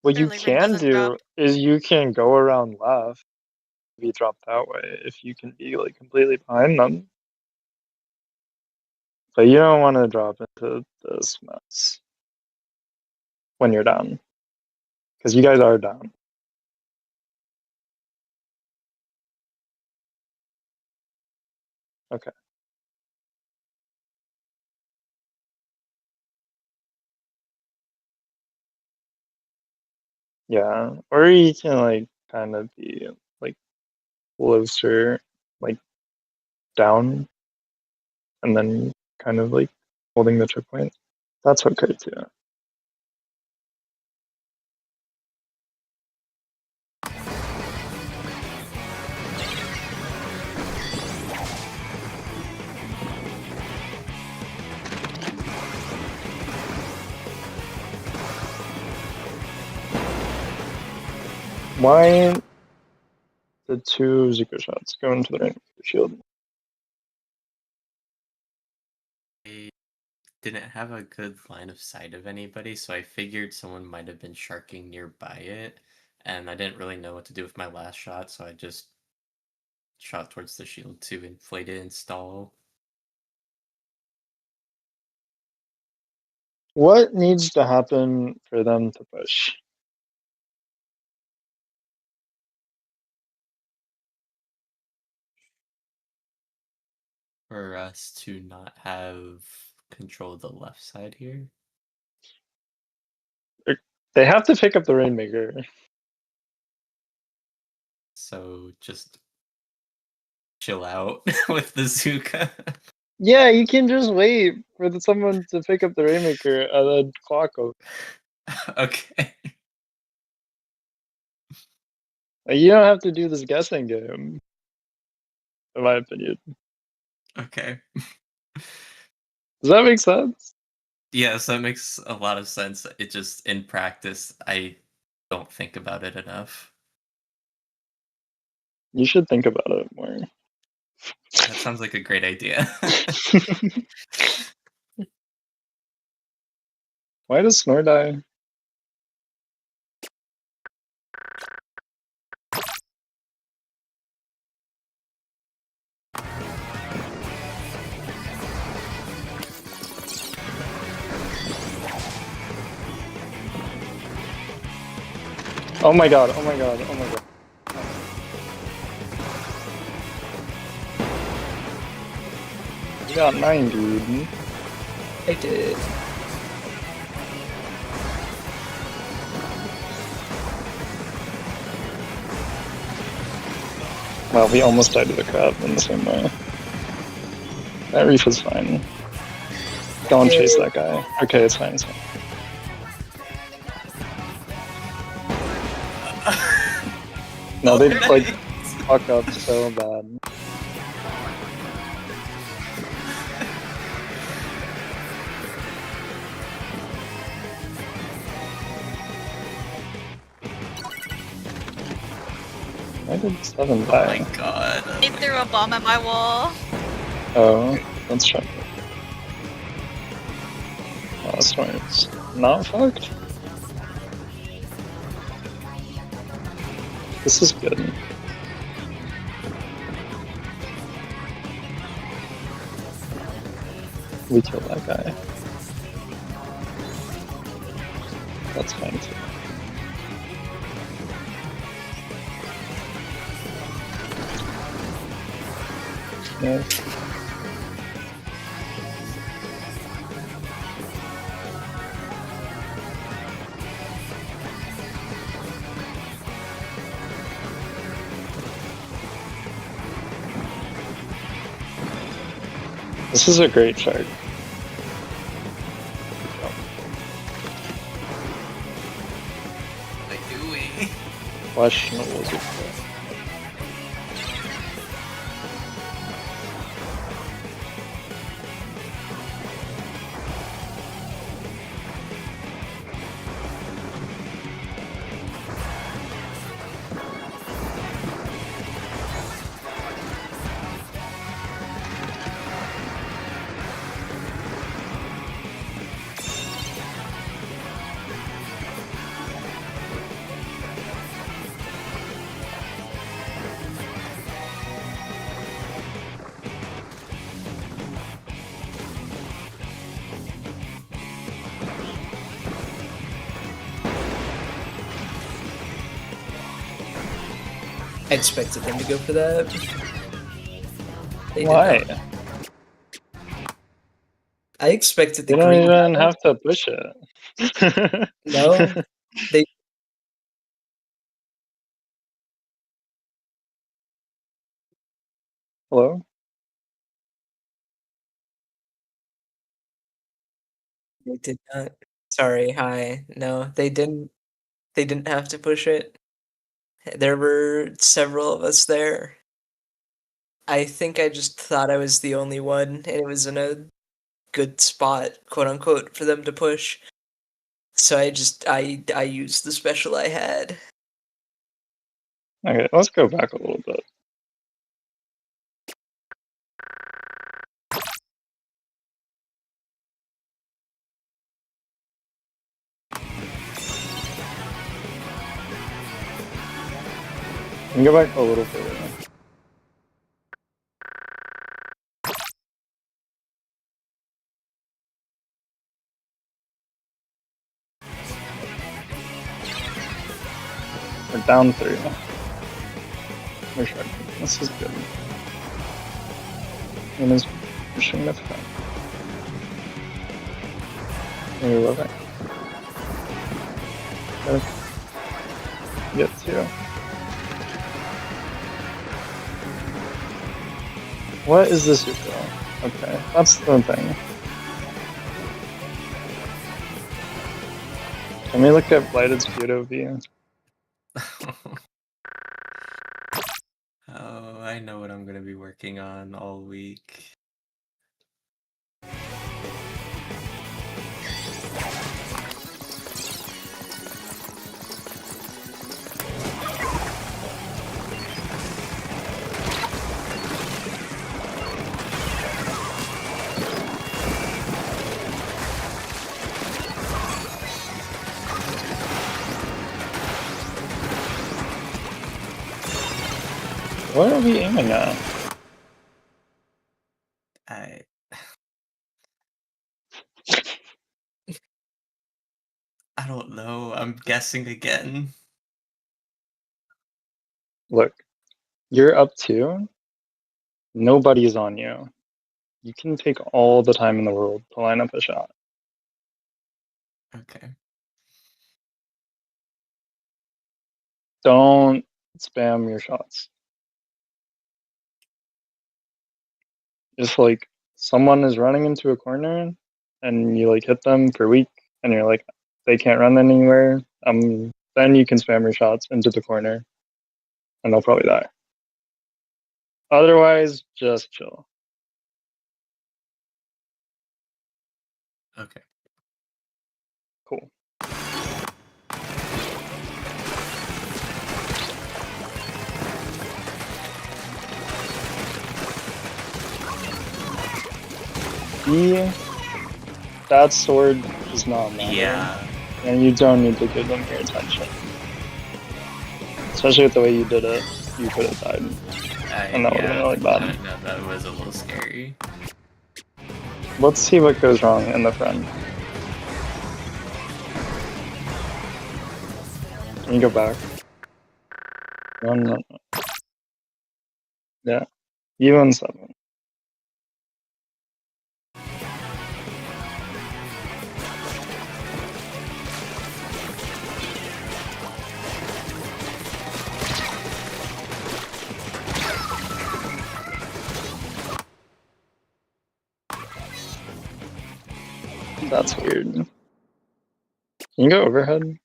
What you Clearly, Rin can doesn't do drop. is you can go around left, be dropped that way if you can be like completely behind them. But you don't want to drop into this mess when you're down, because you guys are down. Okay. Yeah, or you can like kind of be like closer, like down, and then kind of like holding the choke point. That's okay too. Why the 2 Zuko shots go into the range of the shield? I didn't have a good line of sight of anybody, so I figured someone might have been sharking nearby it, and I didn't really know what to do with my last shot, so I just shot towards the shield to inflate it and stall. What needs to happen for them to push? For us to not have control of the left side here. They have to pick up the Rainmaker. So just chill out with the Zuka. Yeah, you can just wait for someone to pick up the Rainmaker and then clock them. Okay. Like, you don't have to do this guessing game, in my opinion. Okay. Does that make sense? Yes, that makes a lot of sense. It just, in practice, I don't think about it enough. You should think about it more. That sounds like a great idea. Why does Snore die? Oh my god, oh my god, oh my god. You got 9, dude. I did. Well, we almost died to the crab in the same way. That reef is fine. Don't chase that guy. Okay, it's fine, it's fine. No, they like fuck up so bad. Why did 7 Oh die? my god. He threw a bomb at my wall. Oh, let's check it. Oh, this one's not fucked. This is good. We killed that guy. That's fine too. Yeah. This is a great chart. What am I doing? Questionable. I expected them to go for that. They did Why? not. I expected the You don't green even guy- have to push it. No, they. Hello? They did not. Sorry, hi. No, they didn't. They didn't have to push it. There were several of us there. I think I just thought I was the only one, and it was in a good spot, quote unquote, for them to push. So I used the special I had. Okay, let's go back a little bit. And go back a little further. We're down 3. We're sharp. This is good. And is pushing the front. We love it. Get 2. What is this Zuko? Okay, that's the thing. Can we look at Blighted's POV? Oh, I know what I'm gonna be working on all week. What are we aiming at? I don't know. I'm guessing again. Look, you're up 2. Nobody's on you. You can take all the time in the world to line up a shot. Okay. Don't spam your shots. Just like someone is running into a corner and you like hit them for weak and you're like they can't run anywhere. Then you can spam your shots into the corner and they'll probably die. Otherwise, just chill. Okay. Cool. That sword does not matter. Yeah. And you don't need to give them your attention. Especially with the way you did it, you could have died. And that would've been really bad. No, that was a little scary. Let's see what goes wrong in the front. Can you go back? No. Yeah. Even 7. That's weird. Can you go overhead?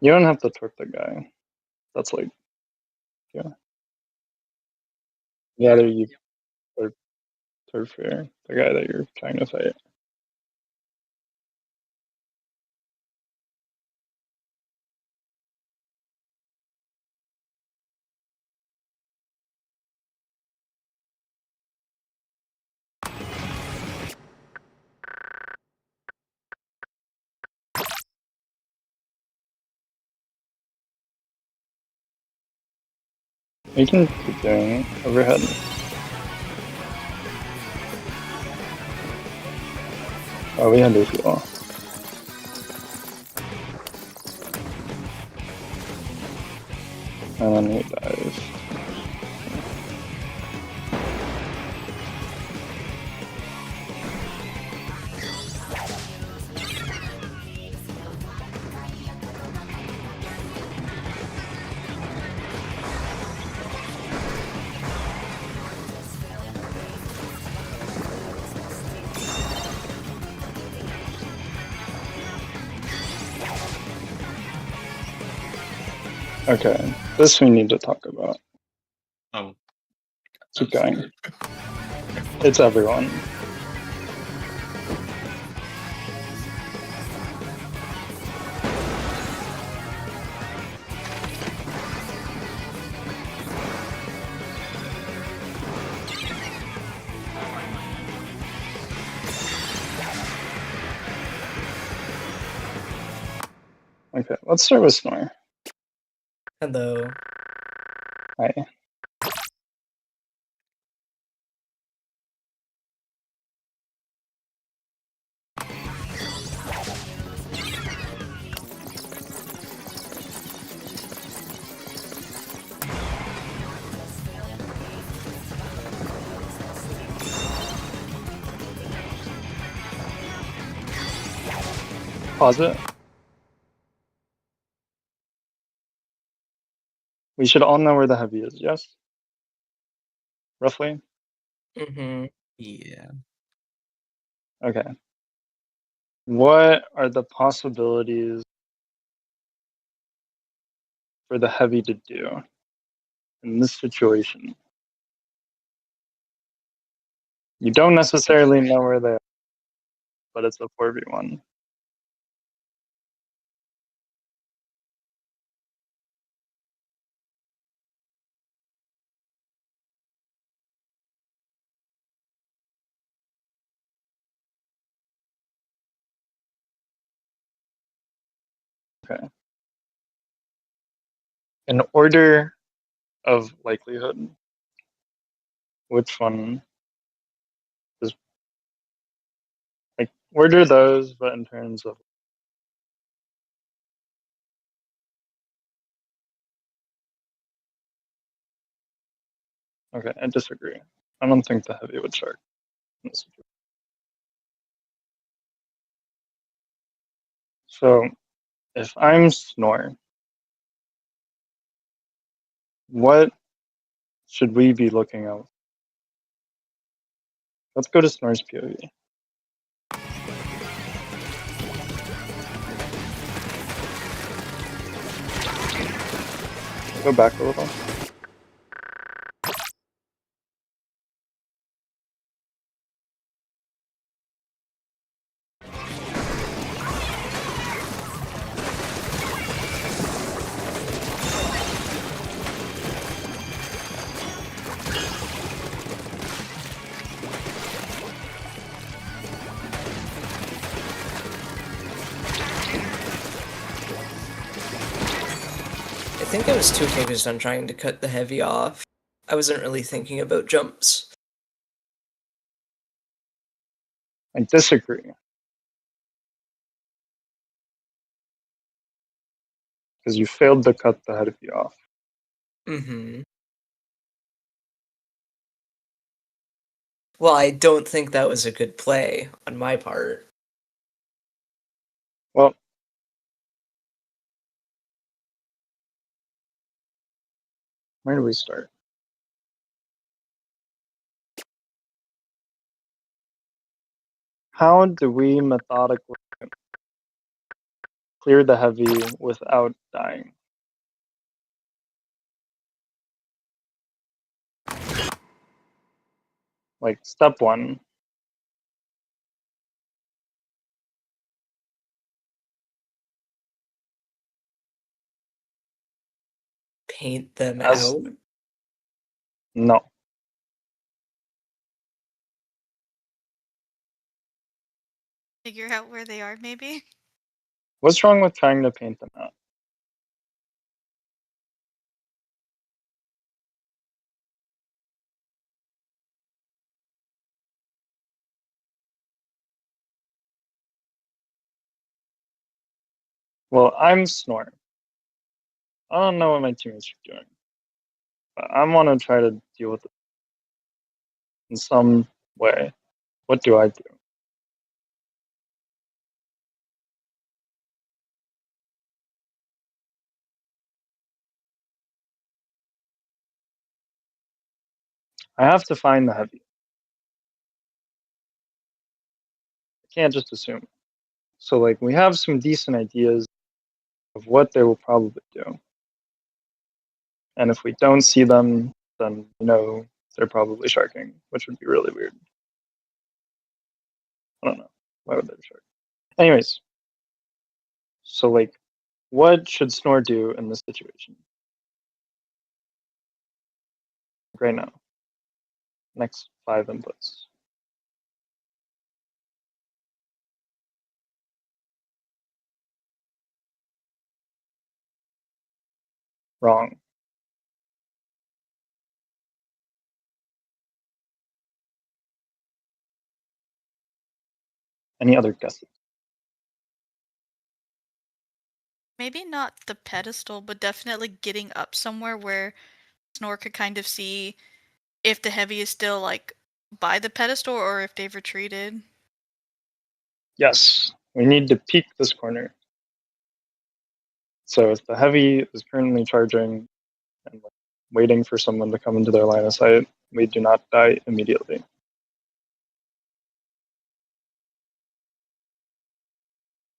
You don't have to torque the guy. That's like, yeah. Yeah, there you torque fair, the guy that you're trying to fight. You can keep doing overhead. Oh, we had to fuel. And then he dies. Okay, this we need to talk about. Oh. Keep going. It's everyone. Okay, let's start with Snore. Hello. Hi. Pause it. We should all know where the heavy is, yes? Roughly? Mm-hmm. Yeah. Okay. What are the possibilities for the heavy to do in this situation? You don't necessarily know where they are, but it's a 4v1. Okay. In order of likelihood, which one is like order those, but in terms of Okay, I disagree. I don't think the heavy would shark in this situation. So if I'm Snore, what should we be looking at? Let's go to Snore's POV. Go back a little. I think I was too focused on trying to cut the heavy off. I wasn't really thinking about jumps. I disagree. Because you failed to cut the heavy off. Mm-hmm. Well, I don't think that was a good play on my part. Well, where do we start? How do we methodically clear the heavy without dying? Like step one, Paint them as out. no. Figure out where they are, maybe. What's wrong with trying to paint them out? Well, I'm Snore. I don't know what my teammates are doing, but I want to try to deal with it in some way. What do I do? I have to find the heavy. I can't just assume. So, like, we have some decent ideas of what they will probably do. And if we don't see them, then we know they're probably sharking, which would be really weird. I don't know. Why would they shark? Anyways, so, like, what should Snore do in this situation? Right now. Next 5 inputs. Wrong. Any other guesses? Maybe not the pedestal, but definitely getting up somewhere where Snore could kind of see if the heavy is still like by the pedestal or if they've retreated. Yes, we need to peek this corner. So if the heavy is currently charging and waiting for someone to come into their line of sight, we do not die immediately.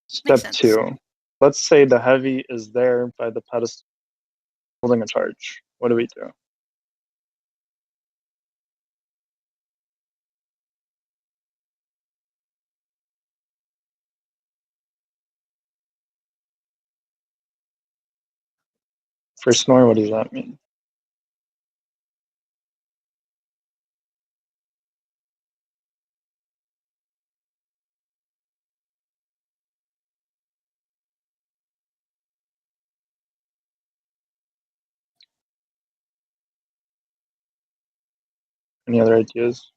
Step sense. 2. Let's say the heavy is there by the pedestal holding a charge. What do we do? For Snore, what does that mean? Any other ideas?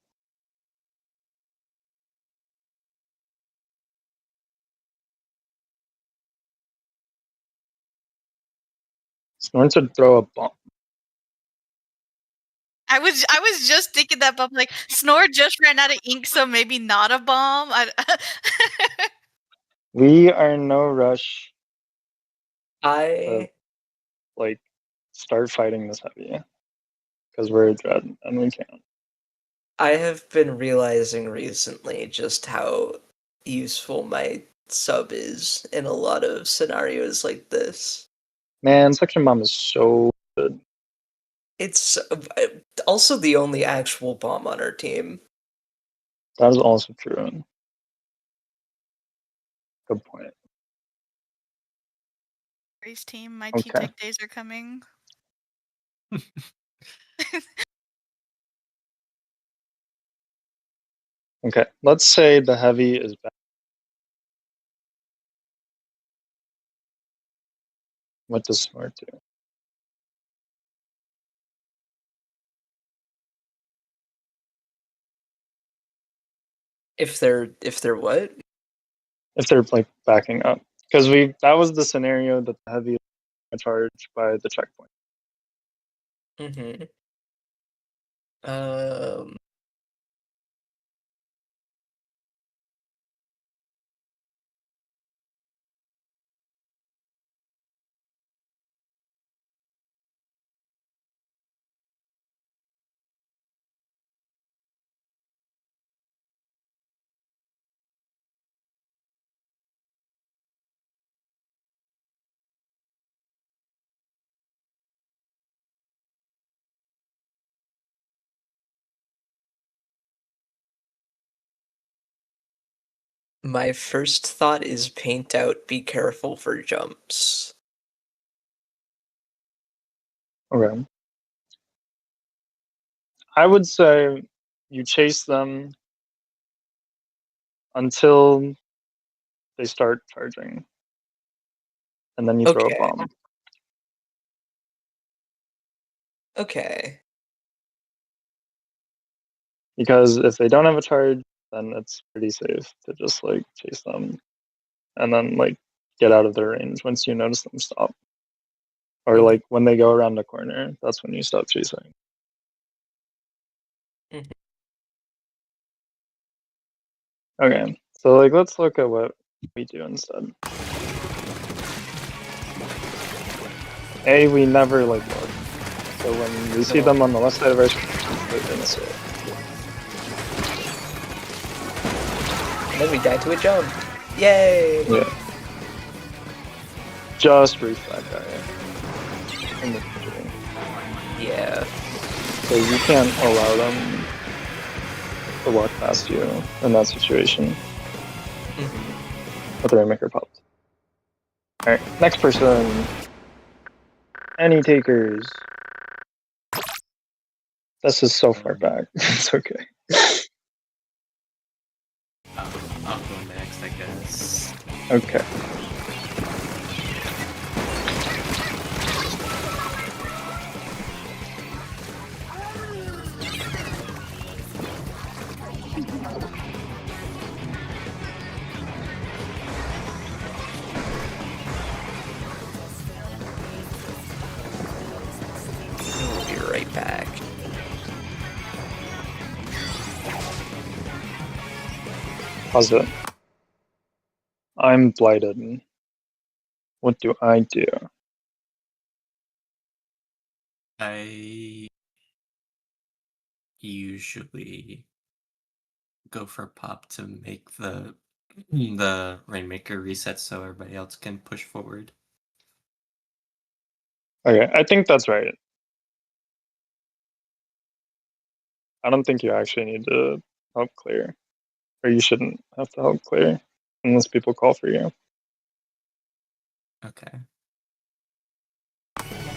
Snore should throw a bomb. I was just thinking that, but I'm like, Snore just ran out of ink, so maybe not a bomb. We are in no rush to I like start fighting this heavy because we're a dread and we can't. I have been realizing recently just how useful my sub is in a lot of scenarios like this. Man, Section Bomb is so good. It's also the only actual bomb on our team. That is also true. Good point. Race team, my Okay. T-Tech days are coming. Okay, let's say the heavy is back. What does Smart do? If they're what? If they're like backing up, because that was the scenario that the heavy was charged by the checkpoint. Mm-hmm. My first thought is paint out, be careful for jumps. Okay. I would say you chase them until they start charging, and then you throw a Okay. bomb. Okay. Because if they don't have a charge, then it's pretty safe to just like chase them, and then like get out of their range once you notice them stop. Or Mhm. like when they go around the corner, that's when you stop chasing. Mhm. Okay, so like let's look at what we do instead. We never like look. So when we see No. them on the left side of our screen, we're gonna see it. And then we die to a jump. Yay! Yeah. Just reach that guy in the tree. Yeah. So you can't allow them to walk past you in that situation. Mhm. With the Rainmaker popped. Alright, next person. Any takers? This is so far back. It's okay. I'll go next, I guess. Okay. We'll be right back. Pause it. I'm blighted. What do I do? I usually go for pop to make the Rainmaker reset so everybody else can push forward. Okay, I think that's right. I don't think you actually need to help clear. Or you shouldn't have to help clear unless people call for you. Okay.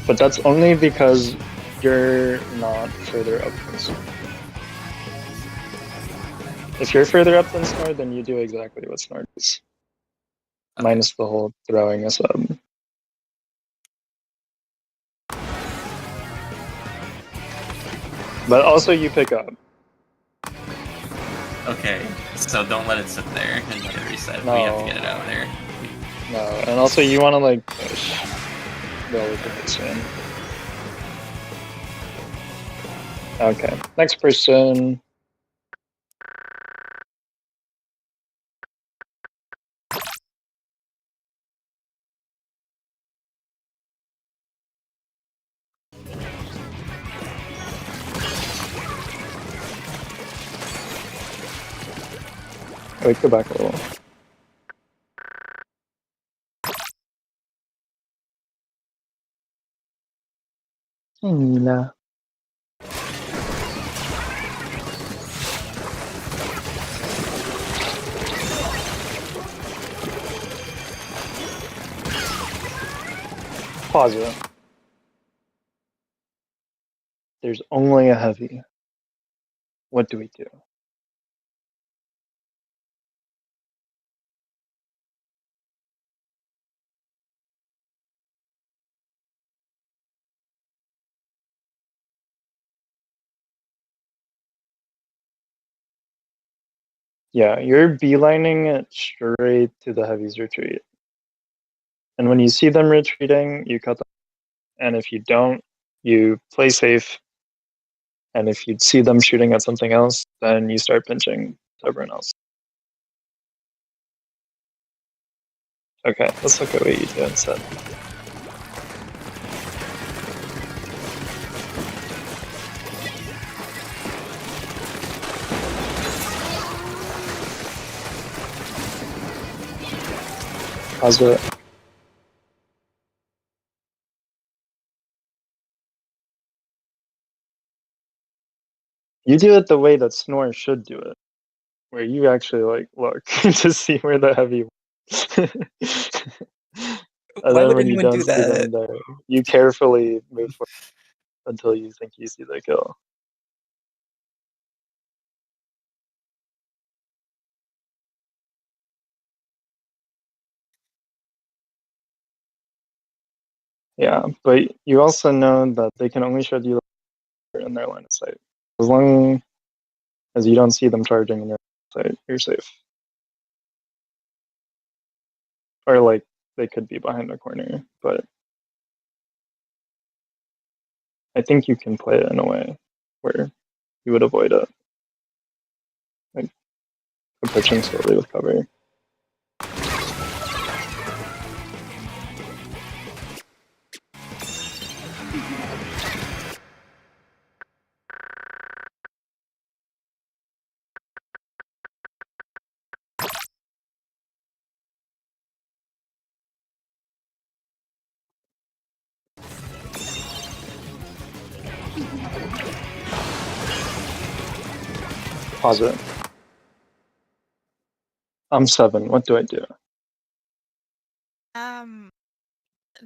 But that's only because you're not further up than Snore. If you're further up than Snore, then you do exactly what Snore does. Okay. Minus the whole throwing us up. But also you pick up. Okay, so don't let it sit there and let it reset. No. We have to get it out of there. No, and also you want to like push relatively soon. Okay, next person. Wait, go back a little. Hey, Nila. Pause it. There's only a heavy. What do we do? Yeah, you're beelining it straight to the heavy's retreat. And when you see them retreating, you cut them. And if you don't, you play safe. And if you see them shooting at something else, then you start pinching everyone else. Okay, let's look at what you do instead. Pause it. You do it the way that Snore should do it, where you actually like look to see where the heavy. And Why then would when you anyone don't do see them that? there, you carefully move forward until you think you see the kill. Yeah, but you also know that they can only shed you in their line of sight. As long as you don't see them charging in your line of sight, you're safe. Or like they could be behind a corner, but I think you can play it in a way where you would avoid it. Like approaching slowly with cover. Pause it. I'm 7. What do I do?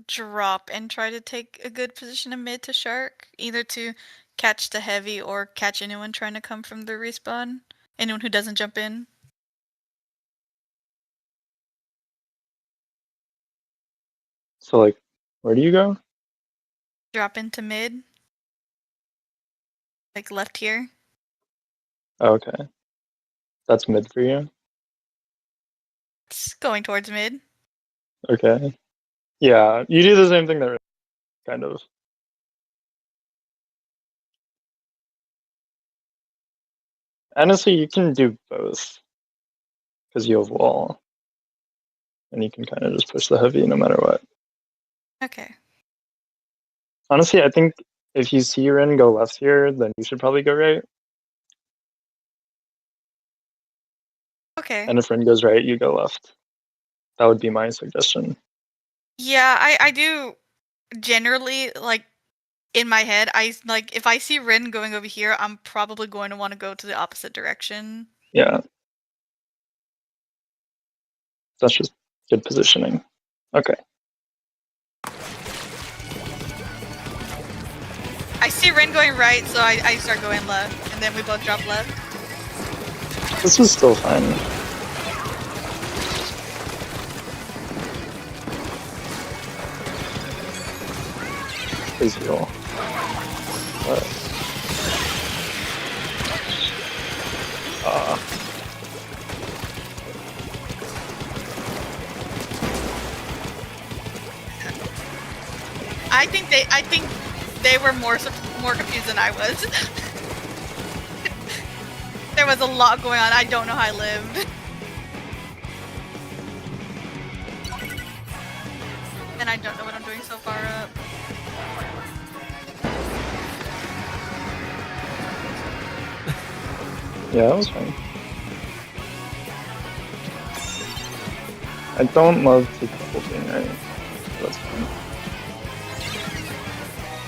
Drop and try to take a good position in mid to shark, either to catch the heavy or catch anyone trying to come from the respawn. Anyone who doesn't jump in. So like, where do you go? Drop into mid. Like left here. Oh, okay. That's mid for you? It's going towards mid. Okay. Yeah, you do the same thing that kind of. Honestly, you can do both. Because you have wall. And you can kind of just push the heavy no matter what. Okay. Honestly, I think if you see Rin go left here, then you should probably go right. Okay. And if Rin goes right, you go left. That would be my suggestion. Yeah, I do generally, like, in my head, like, if I see Rin going over here, I'm probably going to want to go to the opposite direction. Yeah. That's just good positioning. Okay. I see Rin going right, so I start going left, and then we both drop left. This is still fine. Please heal. I think they were more confused than I was. was a lot going on. I don't know how I lived. And I don't know what I'm doing so far up. Yeah, that was fine. I don't love the double thing, right? That's fine.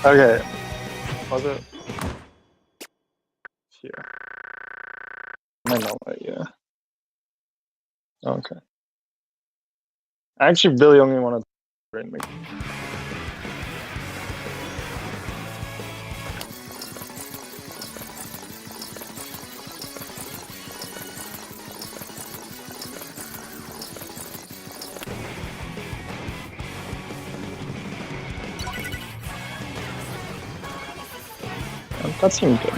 Okay. Was it? Here. I know it, yeah. Okay. I actually really only want to Rainmaker. That seemed good.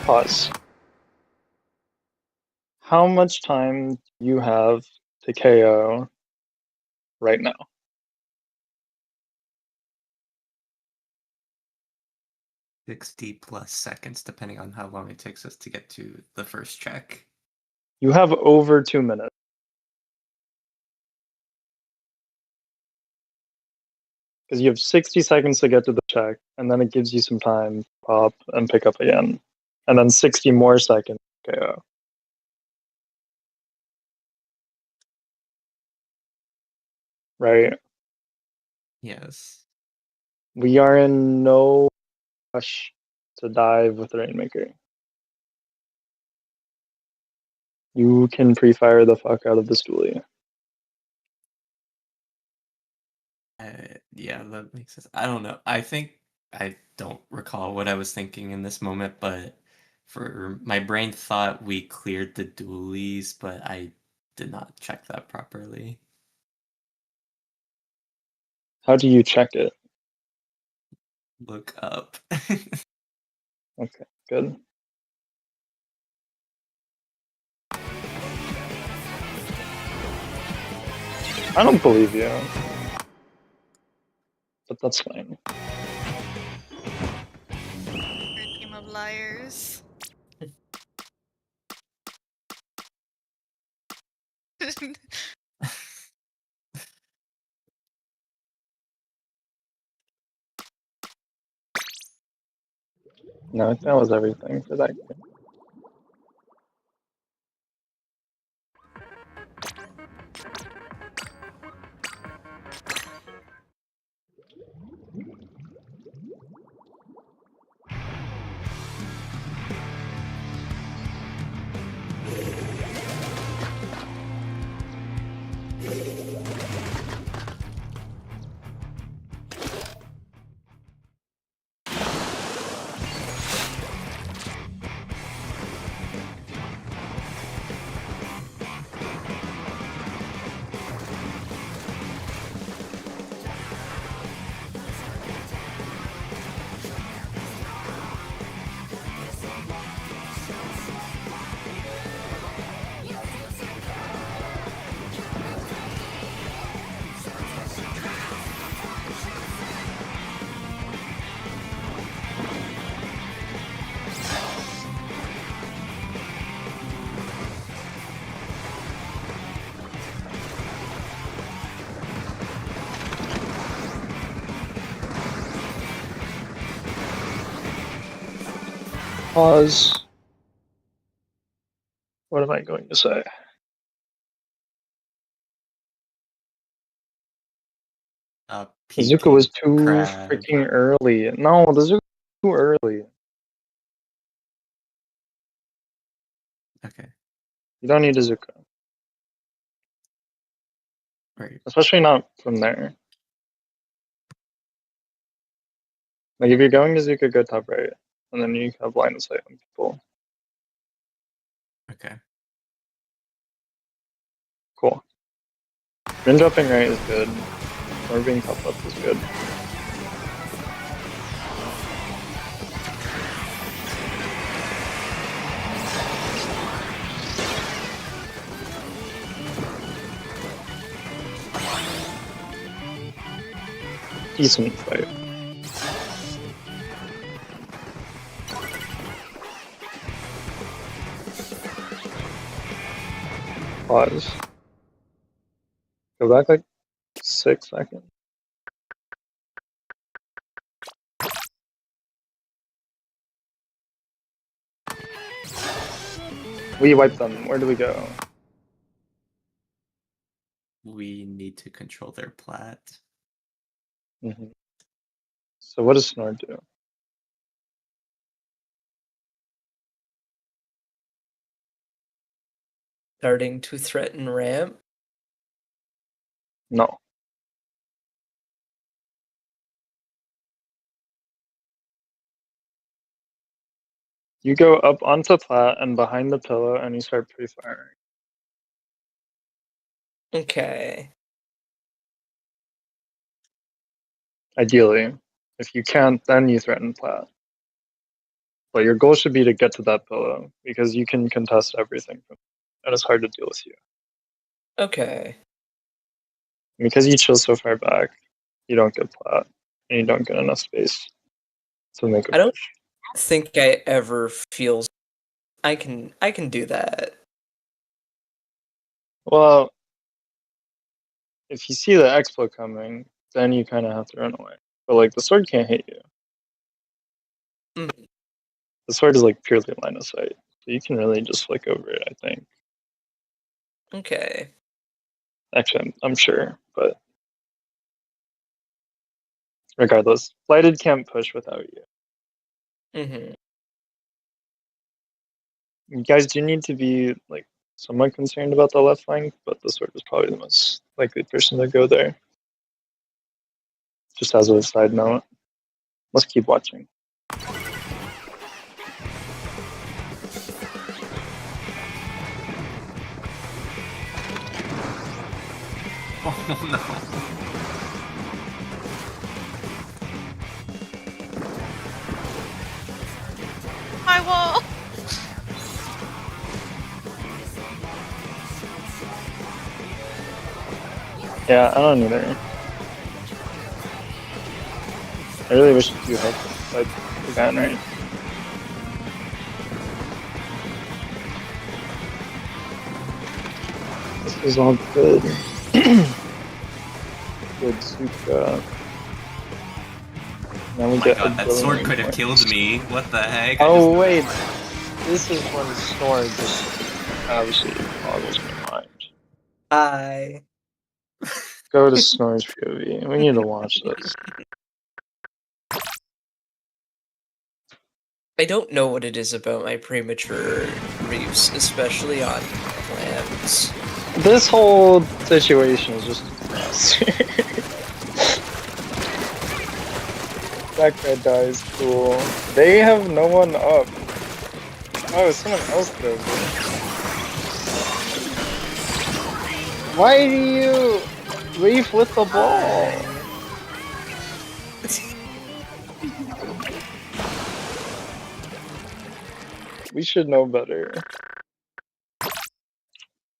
Pause. How much time do you have to KO right now? 60 plus seconds, depending on how long it takes us to get to the first check. You have over 2 minutes. Because you have 60 seconds to get to the check, and then it gives you some time to pop and pick up again. And then 60 more seconds to KO. Right? Yes. We are in no rush to dive with Rainmaker. You can pre-fire the fuck out of the stoolie. Yeah, that makes sense. I don't know. I think I don't recall what I was thinking in this moment, but for my brain thought we cleared the dualies, but I did not check that properly. How do you check it? Look up. Okay, good. I don't believe you. But that's fine. You're a team of liars. No, that was everything for that. Pause. What am I going to say? Zuka was too freaking early. No, the Zuka was too early. Okay. You don't need a Zuka. Right. Especially not from there. Like if you're going to Zuka, go top right. And then you have line of sight on people. Okay. Cool. Rin dropping right is good. Or being top left is good. decent fight. Pause. Go back like 6 seconds. We wipe them. Where do we go? We need to control their plat. So what does Snore do? Starting to threaten ramp. No. You go up onto plat and behind the pillow and you start pre-firing. Okay. Ideally. If you can't, then you threaten plat. But your goal should be to get to that pillow because you can contest everything from and it's hard to deal with you. Okay. Because you chill so far back, you don't get plat and you don't get enough space to make a I don't push. think I ever feel I can do that. Well, if you see the expo coming, then you kind of have to run away. But like the sword can't hit you. Mhm. The sword is like purely line of sight, so you can really just flick over it. I think. Okay. Actually, I'm sure, but regardless, Blighted can't push without you. Mm-hmm. You guys do need to be like somewhat concerned about the left flank, but the sword is probably the most likely person to go there. Just as a side note, let's keep watching. Oh no. My wall. Yeah, I don't either. I really wish you had like the van right. This is all good. Good Suka. Now we Oh my get god, that ability sword could have points. killed me. What the heck? I Oh just- wait, this is when Snore just absolutely boggles my mind. I Go to Snore's POV. We need to watch this. I don't know what it is about my premature reefs, especially on clams. This whole situation is just a mess. That guy dies, cool. They have no one up. Oh, someone else does it. Why do you reef with the ball? We should know better.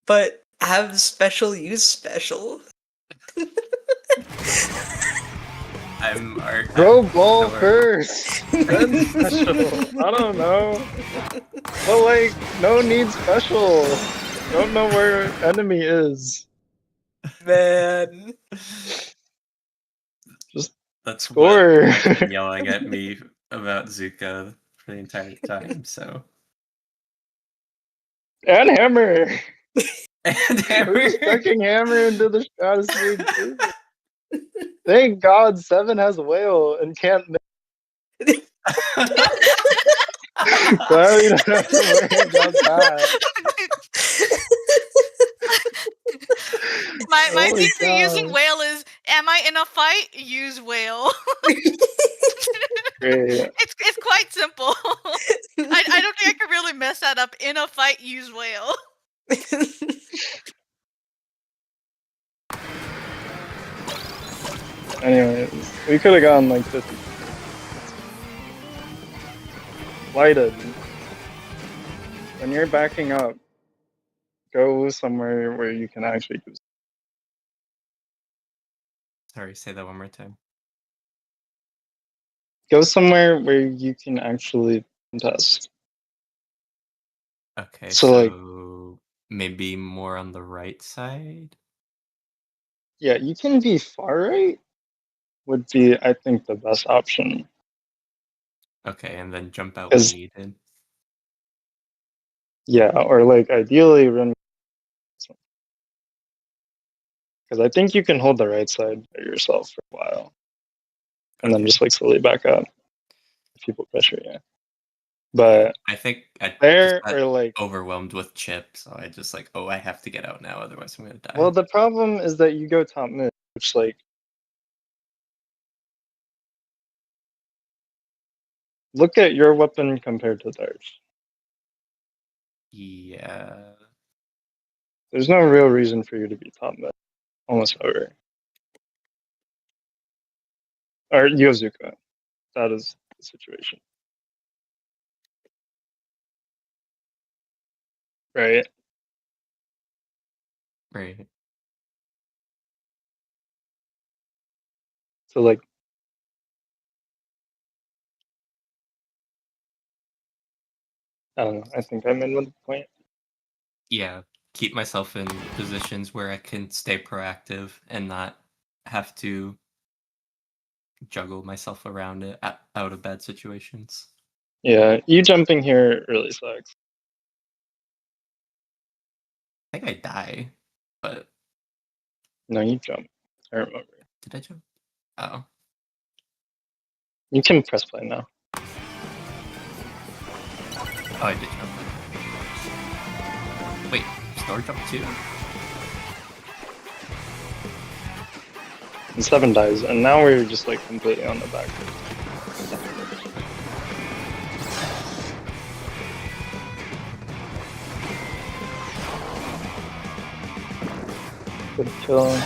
But have special use special. Throw ball Don't worry. first, then special. I don't know. But like, no need special. Don't know where enemy is. Man. Just That's score. what they've been yelling at me about Zuka for the entire time, so. And hammer. And Who's stucking hammer into the stratosphere too? Thank God Seven has a whale and can't. Glad we don't have to worry about that. My Holy thing for using cow. whale is, am I in a fight? Use whale. Great. It's quite simple. I don't think I could really mess that up. In a fight, use whale. Anyways, we could have gone like 50. Lighted. When you're backing up, go somewhere where you can actually do. Sorry, say that one more time. Go somewhere where you can actually contest. Okay, So, so like- maybe more on the right side. Yeah, you can be far right. Would be, I think, the best option. Okay, and then jump out when 'Cause- needed. Yeah, or like ideally run. Because I think you can hold the right side by yourself for a while, and then Okay. just like slowly back up if people pressure you. But I think I there just got or like, overwhelmed with chip, so I just like, oh, I have to get out now, otherwise I'm gonna die. well, the problem is that you go top mid, which like, look at your weapon compared to theirs. Yeah. There's no real reason for you to be top mid, almost ever. Or you have Zuko. That is the situation. Right? Right. So like, I don't know. I think I'm in with the point. Yeah. Keep myself in positions where I can stay proactive and not have to juggle myself around it out of bad situations. Yeah, you jumping here really sucks. I think I die, but No, you jump. I remember. did I jump? Oh. You can press play now. Oh, I did jump. Wait, star jump too? And 7 dies, and now we're just like completely on the back. Good kill.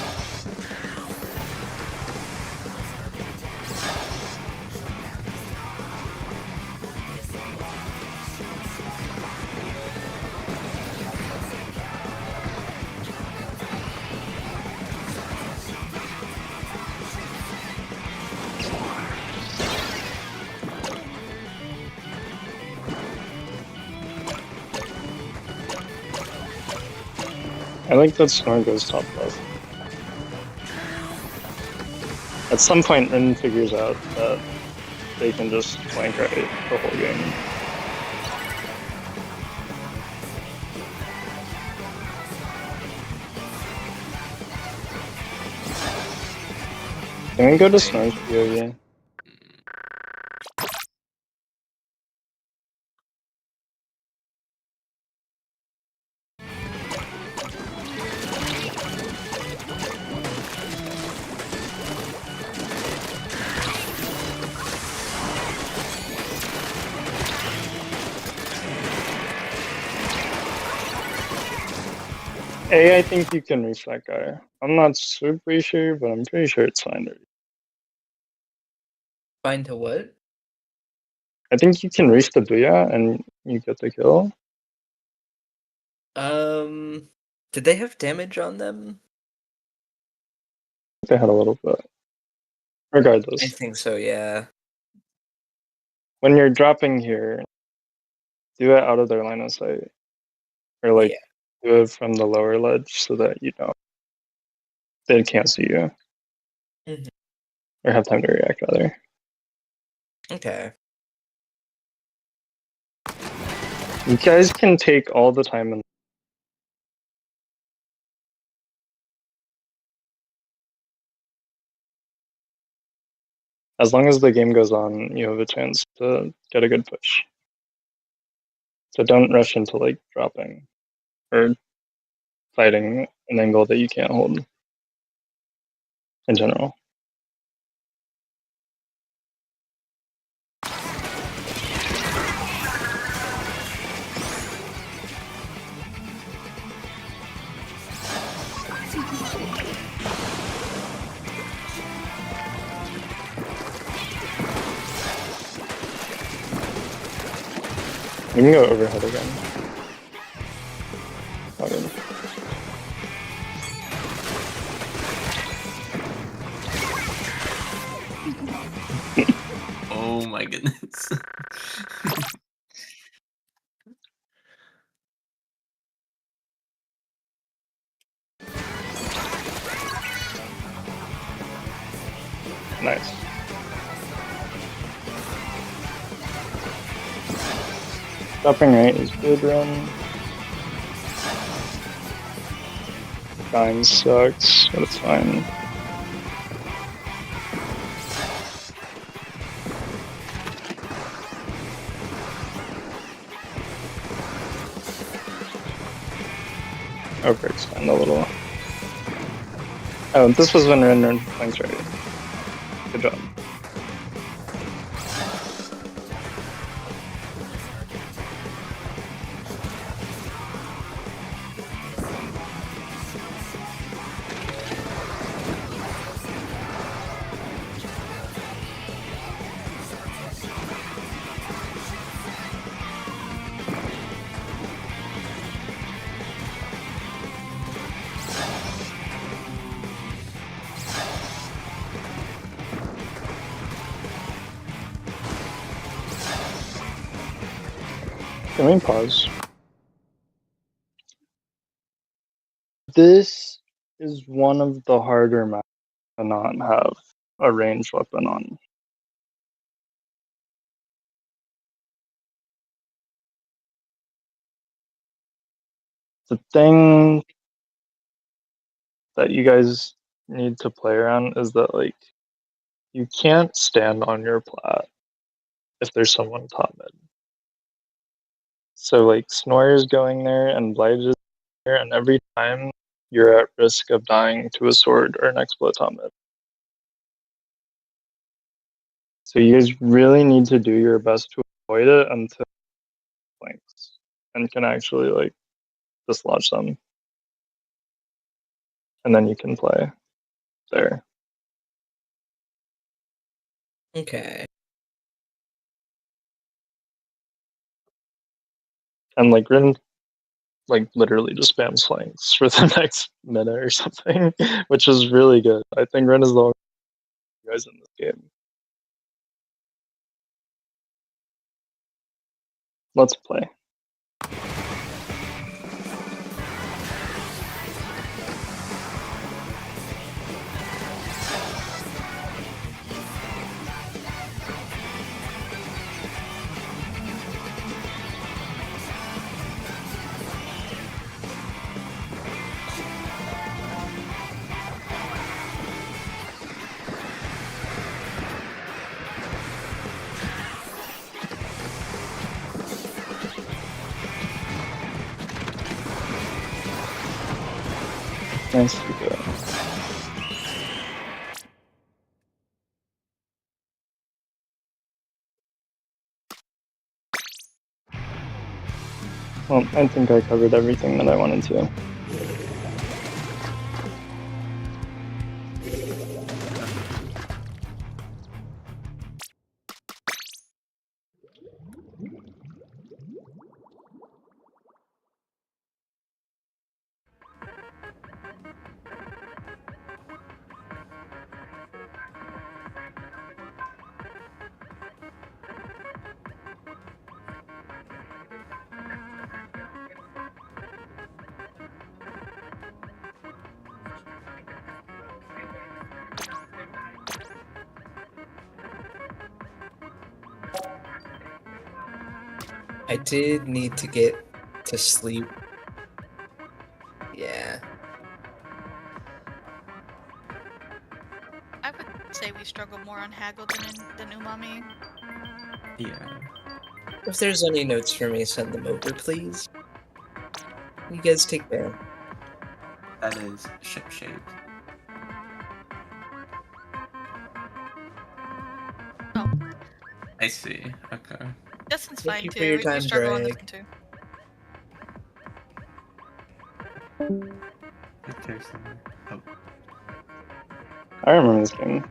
I like that Snore goes top left. At some point, Rin figures out that they can just flank right the whole game. Can we go to Snore's POV? A, I think you can reach that guy. I'm not super sure, but I'm pretty sure it's fine to reach. Fine to what? I think you can reach the Booyah and you get the kill. Did they have damage on them? They had a little bit. I Regardless, think so, yeah. when you're dropping here, do it out of their line of sight. Or like, Yeah. do it from the lower ledge so that you know they can't see you. Mhm. Or have time to react, rather. Okay. You guys can take all the time and as long as the game goes on, you have a chance to get a good push. So don't rush into like dropping or fighting an angle that you can't hold in general. We can go overhead again. Okay. Oh my goodness. Nice. Stopping right is good run. Dying sucks, but it's fine. Overextend a little. Oh, this was when Ren flank's ready. Good job. Can we pause? This is one of the harder maps to not have a ranged weapon on. The thing that you guys need to play around is that, like, you can't stand on your plat if there's someone top mid. So, like, Snore is going there and Blige is there, and every time you're at risk of dying to a sword or an exploit top mid. So you guys really need to do your best to avoid it until flanks and can actually, like, dislodge them. And then you can play there. Okay. And, like, Rin, like, literally just spams flanks for the next minute or something, which is really good. I think Rin is the only guys in this game. Let's play. Nice to go. Well, I think I covered everything that I wanted to. I did need to get to sleep. Yeah. I would say we struggle more on Haggle than Umami. Yeah. If there's any notes for me, send them over, please. You guys take care. That is ship shaped. Oh, I see. Okay. Justin's Thank fine you for too. your We time, struggle on this Drake. one too. If there's somewhere. Oh. I remember this game.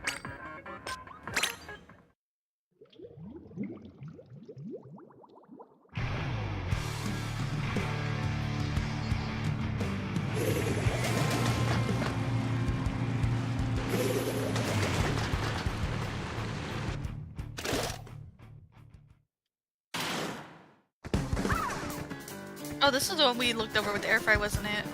Oh, this is the one we looked over with Airfry, wasn't it?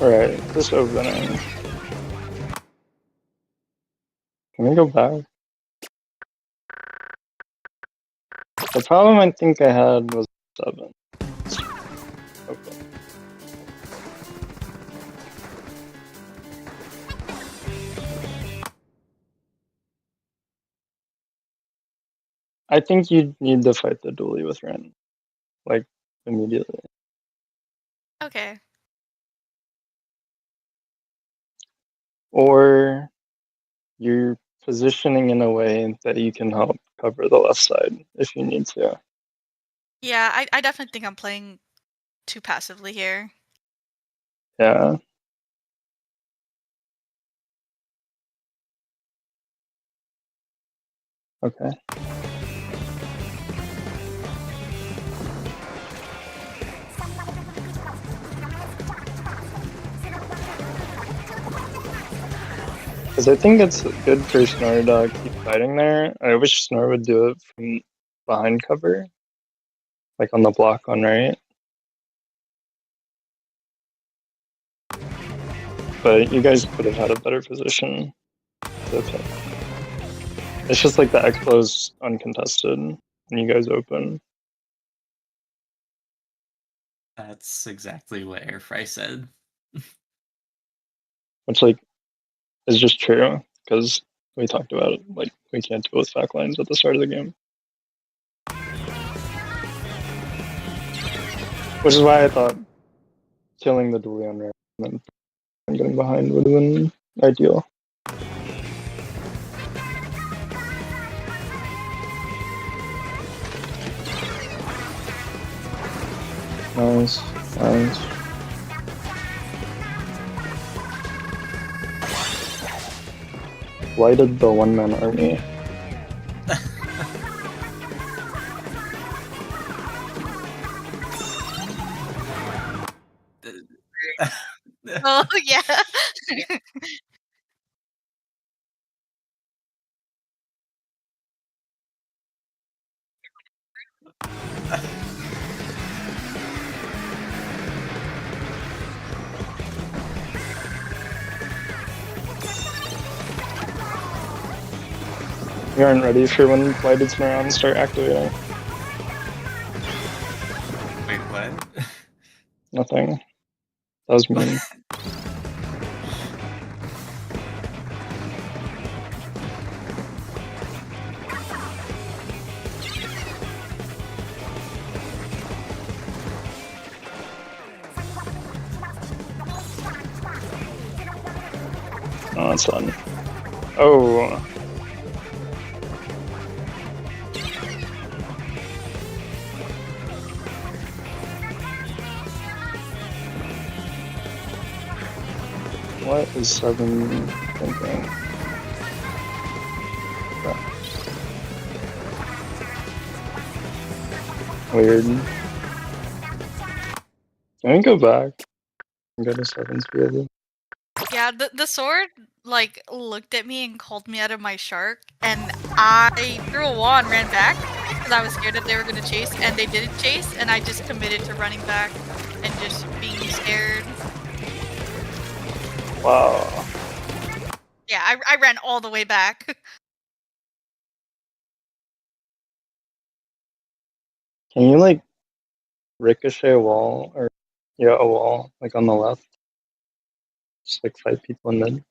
Alright, this opening. Can we go back? The problem I think I had was 7. Okay. I think you need to fight the dually with Ren. Like, immediately. Okay. Or you're positioning in a way that you can help cover the left side if you need to. Yeah, I definitely think I'm playing too passively here. Yeah. Okay. Because I think it's good for Snore to keep fighting there. I wish Snore would do it from behind cover. Like on the block on right. But you guys could have had a better position to attack. It's just like the Expo's uncontested and you guys open. That's exactly what Airfry said. Which like is just true because we talked about it. Like we can't do both back lines at the start of the game. Which is why I thought killing the dually on Ram and then getting behind would have been ideal. Nice, nice. Lighted the one-man army. Oh yeah. We aren't ready for when Lighted's neurons start activating. Wait, what? Nothing. That was mean. Oh, it's done. Oh. What is 7 thinking? Weird. Can we go back and go to 7's POV? Yeah, the sword like looked at me and called me out of my shark, and I threw a wall and ran back because I was scared that they were gonna chase, and they didn't chase, and I just committed to running back and just being scared. Wow. Yeah, I ran all the way back. Can you like ricochet a wall or yeah, a wall like on the left? Just like fight people in mid.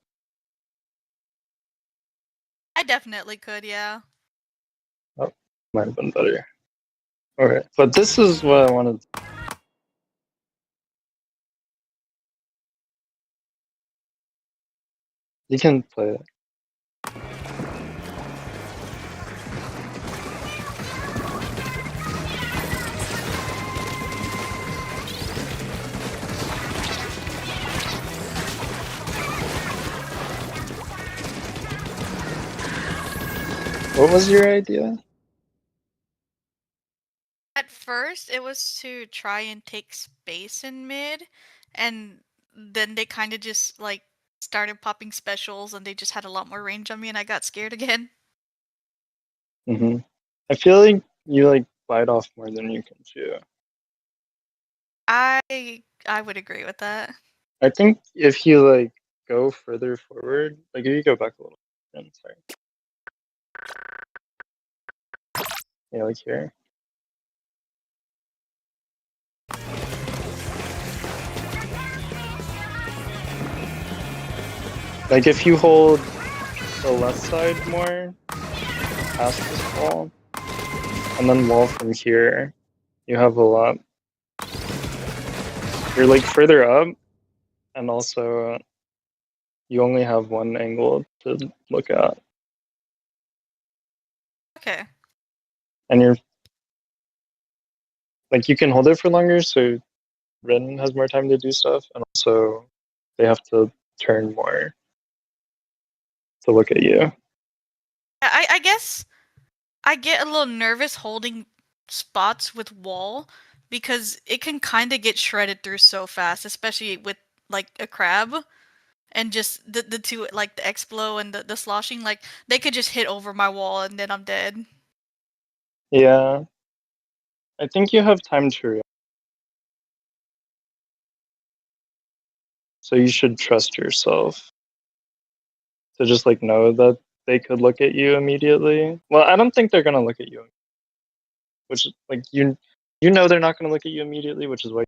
I definitely could, yeah. Might have been better. Okay, but this is what I wanted. You can play it. What was your idea? At first, it was to try and take space in mid, and then they kind of just like started popping specials, and they just had a lot more range on me, and I got scared again. I feel like you like bite off more than you can chew. I would agree with that. I think if you like go further forward, like if you go back a little, sorry. Yeah, like here. Like if you hold the left side more, past this wall, and then wall from here, you have a lot. You're like further up, and also you only have one angle to look at. Okay. And you're like you can hold it for longer, so Ren has more time to do stuff, and also they have to turn more to look at you. I guess I get a little nervous holding spots with wall because it can kind of get shredded through so fast, especially with like a crab and just the two, like the Explo and the sloshing, like they could just hit over my wall and then I'm dead. Yeah, I think you have time to react. So you should trust yourself to just like know that they could look at you immediately. Well, I don't think they're gonna look at you, which like you know they're not gonna look at you immediately, which is why.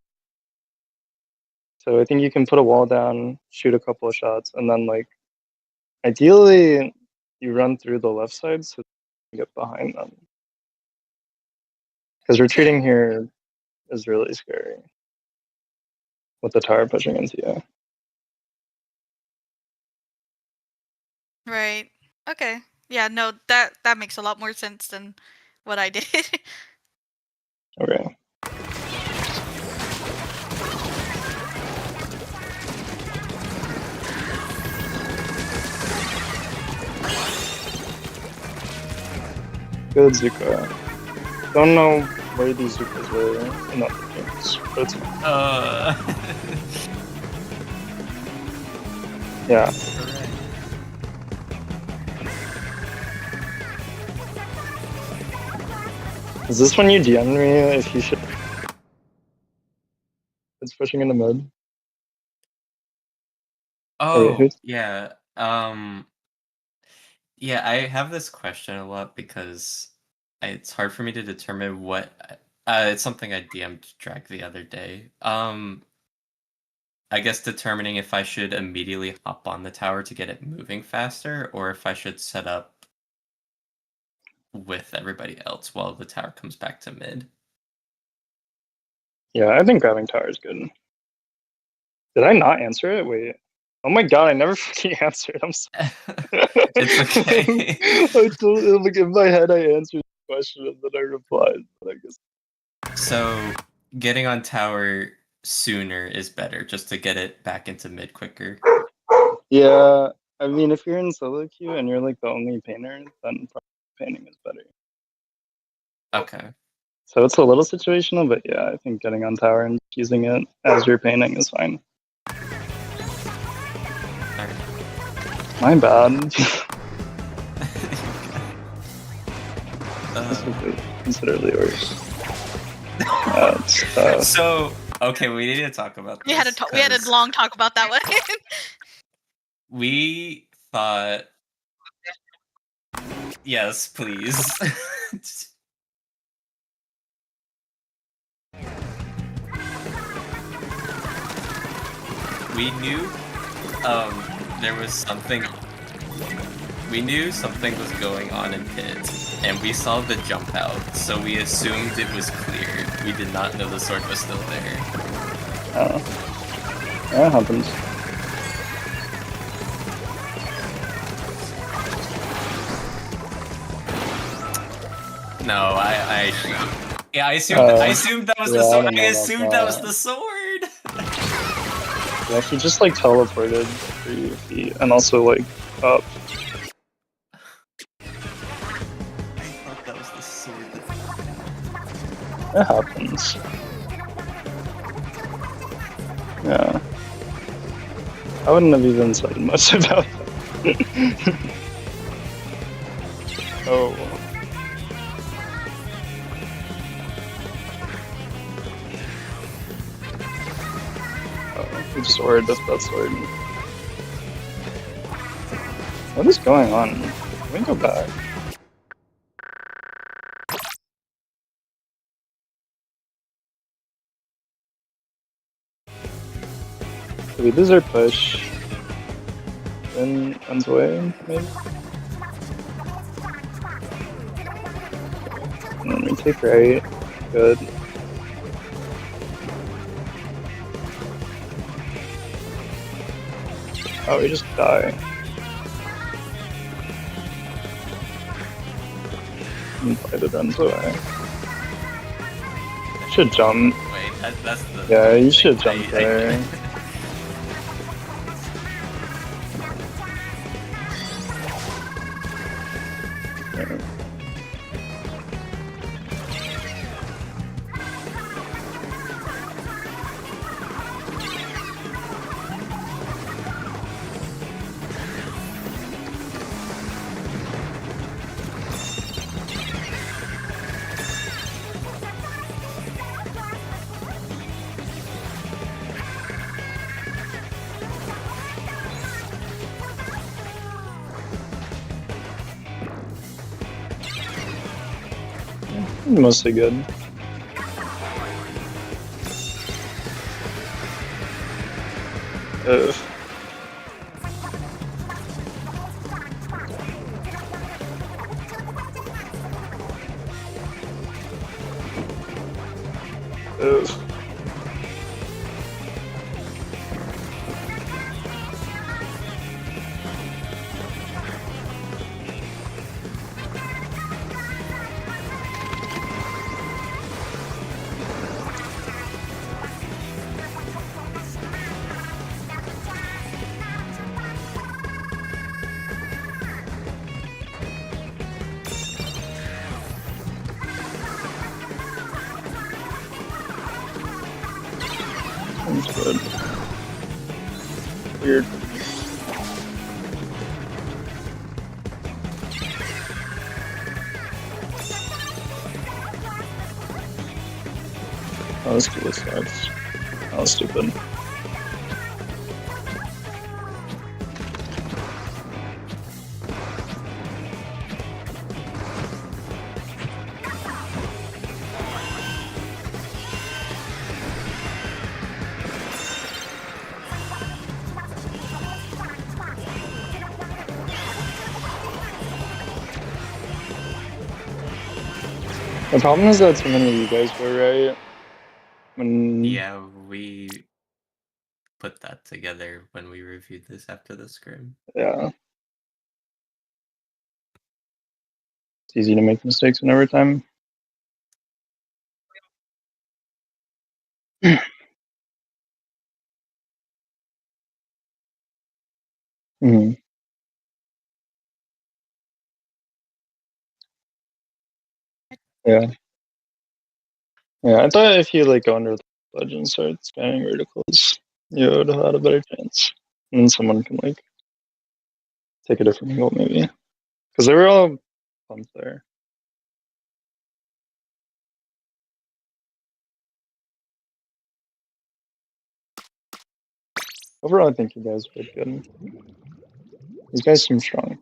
So I think you can put a wall down, shoot a couple of shots, and then like ideally you run through the left side so you get behind them. Because retreating here is really scary with the tower pushing into you. Right. Okay. Yeah, no, that makes a lot more sense than what I did. Okay. Good Zuka. Don't know where these Zukas were in other games, but it's yeah. Is this when you DM me if you should? It's pushing into mid. Oh, who's- yeah. Yeah, I have this question a lot because it's hard for me to determine what. It's something I DM'd Drag the other day. I guess determining if I should immediately hop on the tower to get it moving faster, or if I should set up with everybody else while the tower comes back to mid. Yeah, I think grabbing tower is good. Did I not answer it? Wait. Oh my god, I never fucking answered. I'm sorry. It's okay. I totally, like, in my head, I answered the question and then I replied. But I guess. So, getting on tower sooner is better, just to get it back into mid quicker. Yeah, I mean, if you're in solo queue and you're like the only painter, then probably painting is better. Okay. So it's a little situational, but yeah, I think getting on tower and using it as you're painting is fine. Alright. My bad. This would be considerably worse. So, okay, we need to talk about this. we had a long talk about that one. We thought... Yes, please. We knew there was something. We knew something was going on in pit, and we saw the jump out, so we assumed it was cleared. We did not know the sword was still there. Oh. That happens. No, I assumed that was the sword. I assumed that was the sword. Yeah, he just like teleported 3 feet and also like up. I thought that was the sword. It happens. Yeah. I wouldn't have even said much about that. Oh. Oh, we just ordered this that sword. What is going on? Can we go back? Did we lose our push? Then runs away, maybe? And then we take right. Good. Oh, we just die. And it runs away. Should jump. Wait, that's the. Yeah, you thing. should jump there. Mostly good. Ugh. Ugh. That's good. Weird. Oh, this cool sucks. That was stupid. The problem is that too many of you guys were right. When Yeah, we put that together when we reviewed this after the scrim. yeah. It's easy to make mistakes whenever time. Hmm. Yeah. Yeah, I thought if you like go under the ledge and start spamming verticals, you would have had a better chance. And then someone can like take a different angle maybe. Because they were all pumped there. Overall, I think you guys did good. These guys seem strong.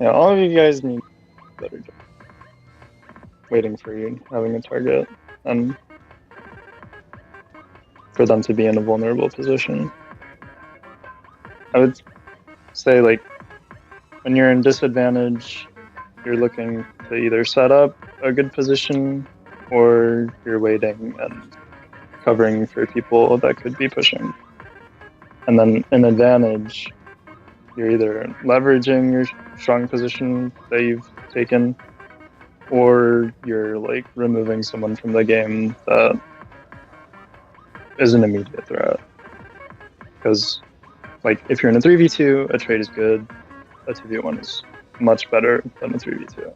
Yeah, all of you guys need a better job waiting for you, having a target, and for them to be in a vulnerable position. I would say, like, when you're in disadvantage, you're looking to either set up a good position or you're waiting and covering for people that could be pushing. And then in advantage, you're either leveraging your strong position that you've taken, or you're like removing someone from the game that is an immediate threat. Because like if you're in a 3v2, a trade is good, a 2v1 is much better than a 3v2.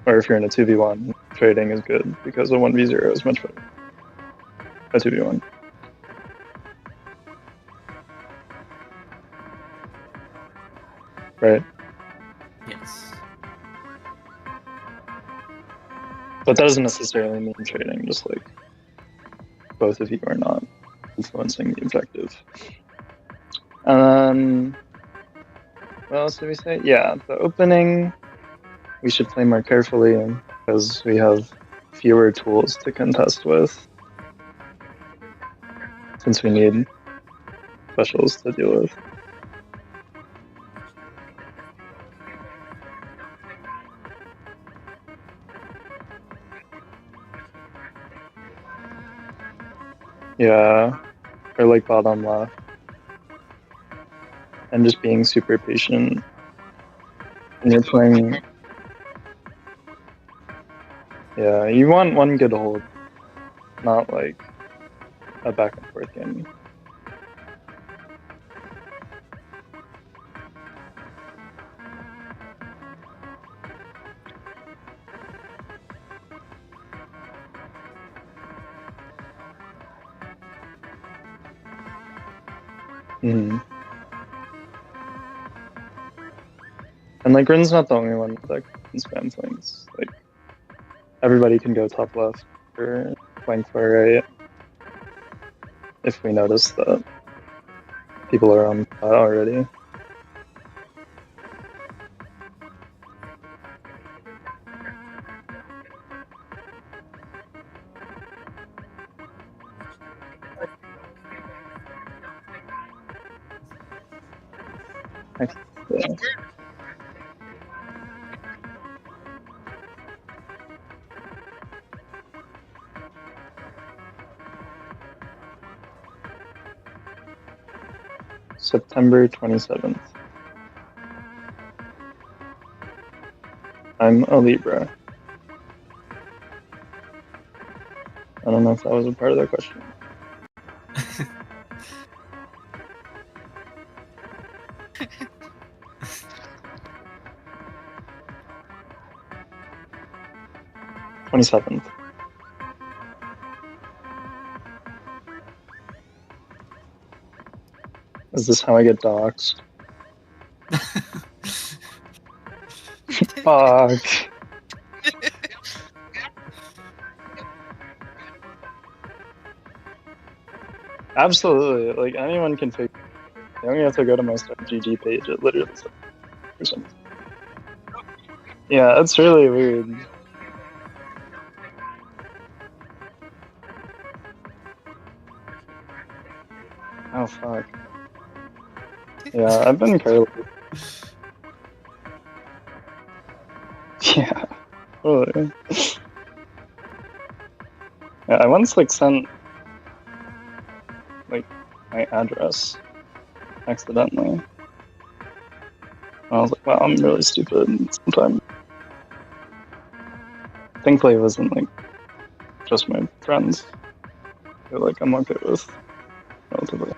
Or if you're in a 2v1, trading is good because a 1v0 is much better. A 2v1. Right? Yes. But that doesn't necessarily mean trading, just like both of you are not influencing the objective. What else did we say? Yeah, the opening, we should play more carefully because we have fewer tools to contest with, since we need specials to deal with. Yeah, or like bottom left. And just being super patient. And you're playing. Yeah, you want one good hold, not like a back and forth game. Mm-hmm. And like Rin's not the only one that can spam flanks. Like everybody can go top left or flank far right if we notice that people are on that already. Yeah. September 27th. I'm a Libra. I don't know if that was a part of the question. – 27th. Is this how I get doxxed? Fuck. Absolutely. Like anyone can fake. You only have to go to my StartGG page. It literally says or something. Yeah, it's really weird. Oh fuck. Yeah, I've been careless. Yeah, totally. Yeah, I once like sent like my address accidentally. I was like, wow, I'm really stupid sometimes. Thankfully it wasn't like just my friends who like I'm okay with relatively.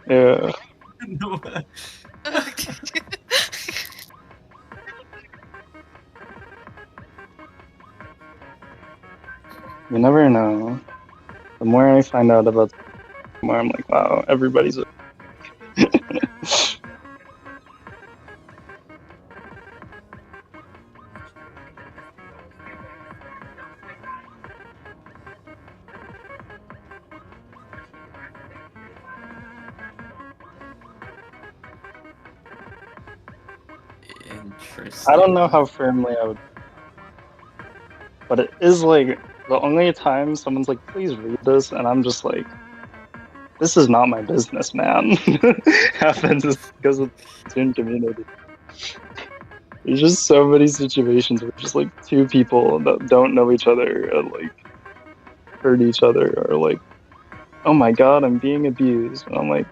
Yeah. No. You never know. The more I find out about, the more I'm like, wow, everybody's a Interesting. I don't know how firmly I would, but it is like the only time someone's like, "Please read this," and I'm just like, "This is not my business, man." Happens because of the student community. There's just so many situations where just like two people that don't know each other and like hurt each other or like, "Oh my god, I'm being abused," and I'm like,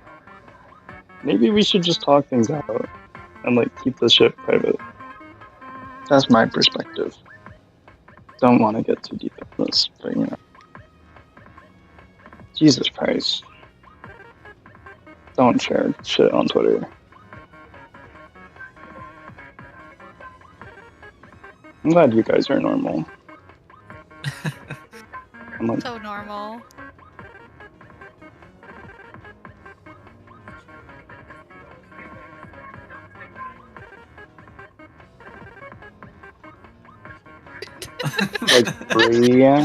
maybe we should just talk things out and like keep the shit private. That's my perspective. Don't want to get too deep in this, but you know. Jesus Christ. Don't share shit on Twitter. I'm glad you guys are normal. I'm like, So normal. like three.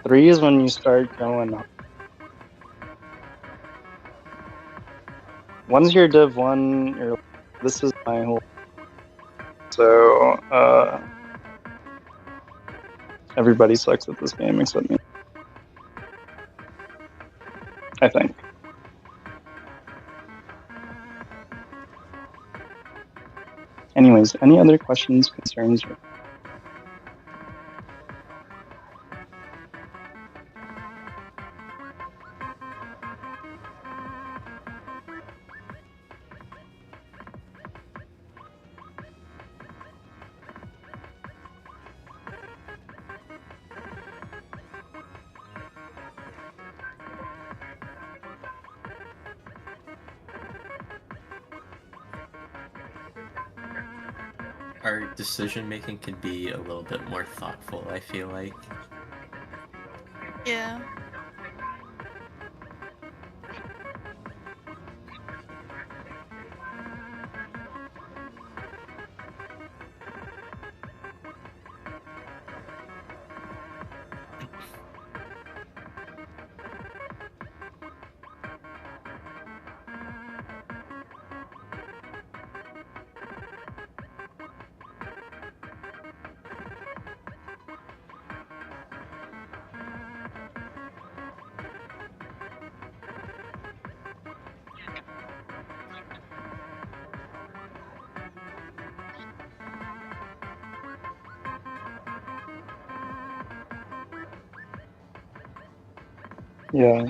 Three is when you start going up. Once you're Div 1, you're like, this is my whole. So, everybody sucks at this game except me. I think. Anyways, any other questions, concerns? Our decision making could be a little bit more thoughtful, I feel like. Yeah. Yeah.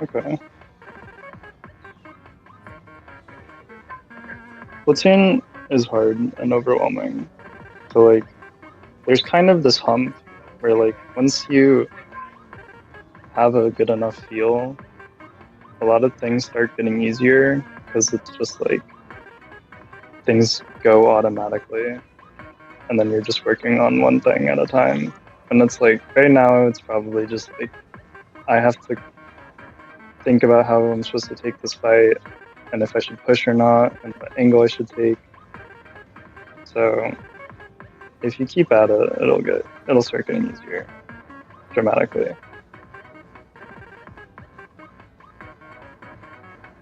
Okay. Splatoon is hard and overwhelming. So like, there's kind of this hump where like once you have a good enough feel, a lot of things start getting easier because it's just like things go automatically, and then you're just working on one thing at a time. And it's like right now, it's probably just like I have to think about how I'm supposed to take this fight and if I should push or not and what angle I should take. So if you keep at it, it'll start getting easier dramatically.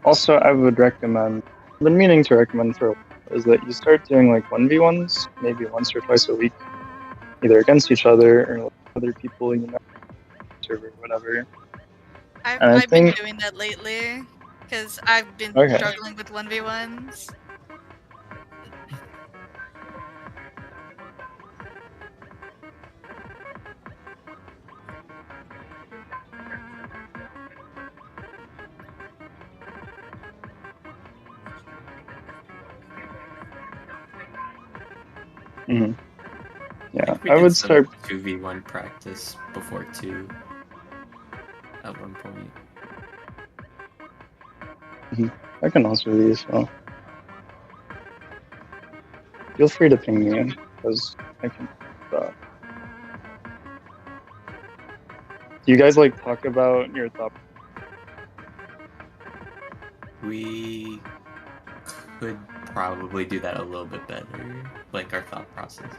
Also, I would recommend, I've been meaning to recommend for a while, is that you start doing like 1v1s, maybe once or twice a week, either against each other or like other people you know, or whatever. And I I've been think, doing that lately because I've been okay, struggling with 1v1s. hmm yeah, think we I did would some start, 2v1 practice before 2 at one point. I can also do this, so feel free to ping me because I can. Do you guys like talk about your thought? We could probably do that a little bit better, like our thought process.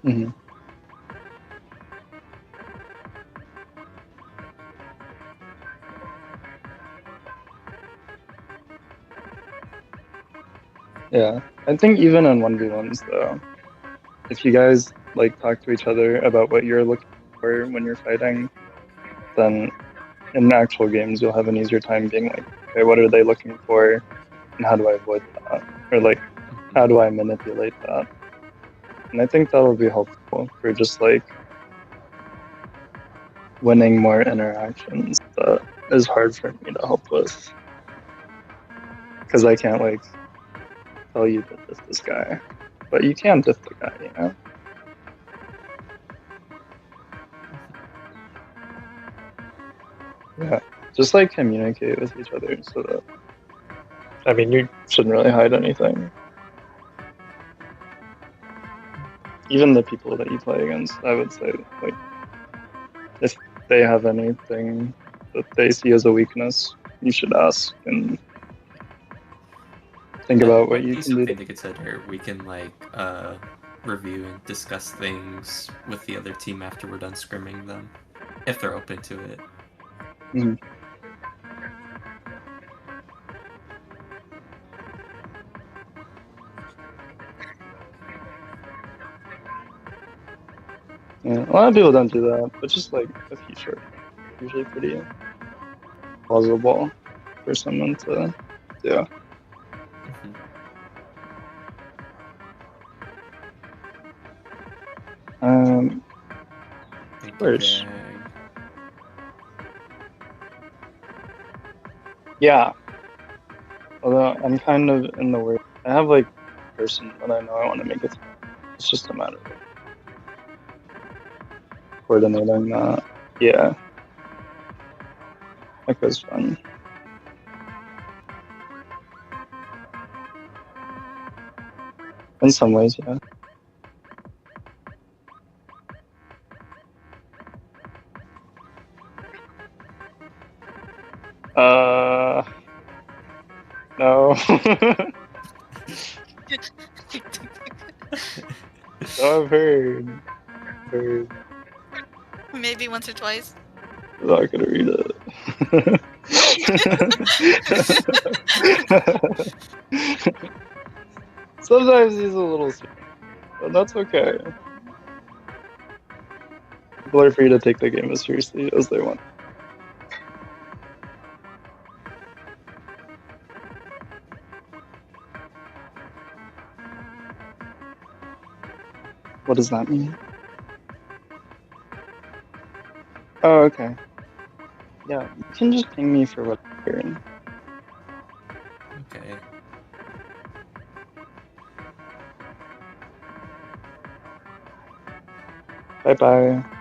Mhm. Yeah, I think even in 1v1s though, if you guys like talk to each other about what you're looking for when you're fighting, then in actual games you'll have an easier time being like, okay, what are they looking for, and how do I avoid that, or like how do I manipulate that? And I think that'll be helpful for just like winning more interactions. That is hard for me to help with because I can't like tell you to diss this guy, but you can diss the guy, you know. Yeah, just like communicate with each other so that, I mean, you shouldn't really hide anything. Even the people that you play against, I would say, like, if they have anything that they see as a weakness, you should ask and think That about what might you be can do. something to consider. We can like review and discuss things with the other team after we're done scrimming them, if they're open to it. Mhm. Yeah, a lot of people don't do that, but just like a few short, usually pretty plausible for someone to do. Mhm. Thank you, First, Jag. yeah. Although I'm kind of in the way, I have like a person that I know I want to make it. It's just a matter of coordinating that. Yeah, that goes fun. In some ways, yeah. No. So I've heard. Heard. Maybe once or twice. I'm not gonna read it. Sometimes he's a little, but that's okay. People are free to take the game as seriously as they want. What does that mean? Oh, okay. Yeah, you can just ping me for what you're in. Okay. Bye bye.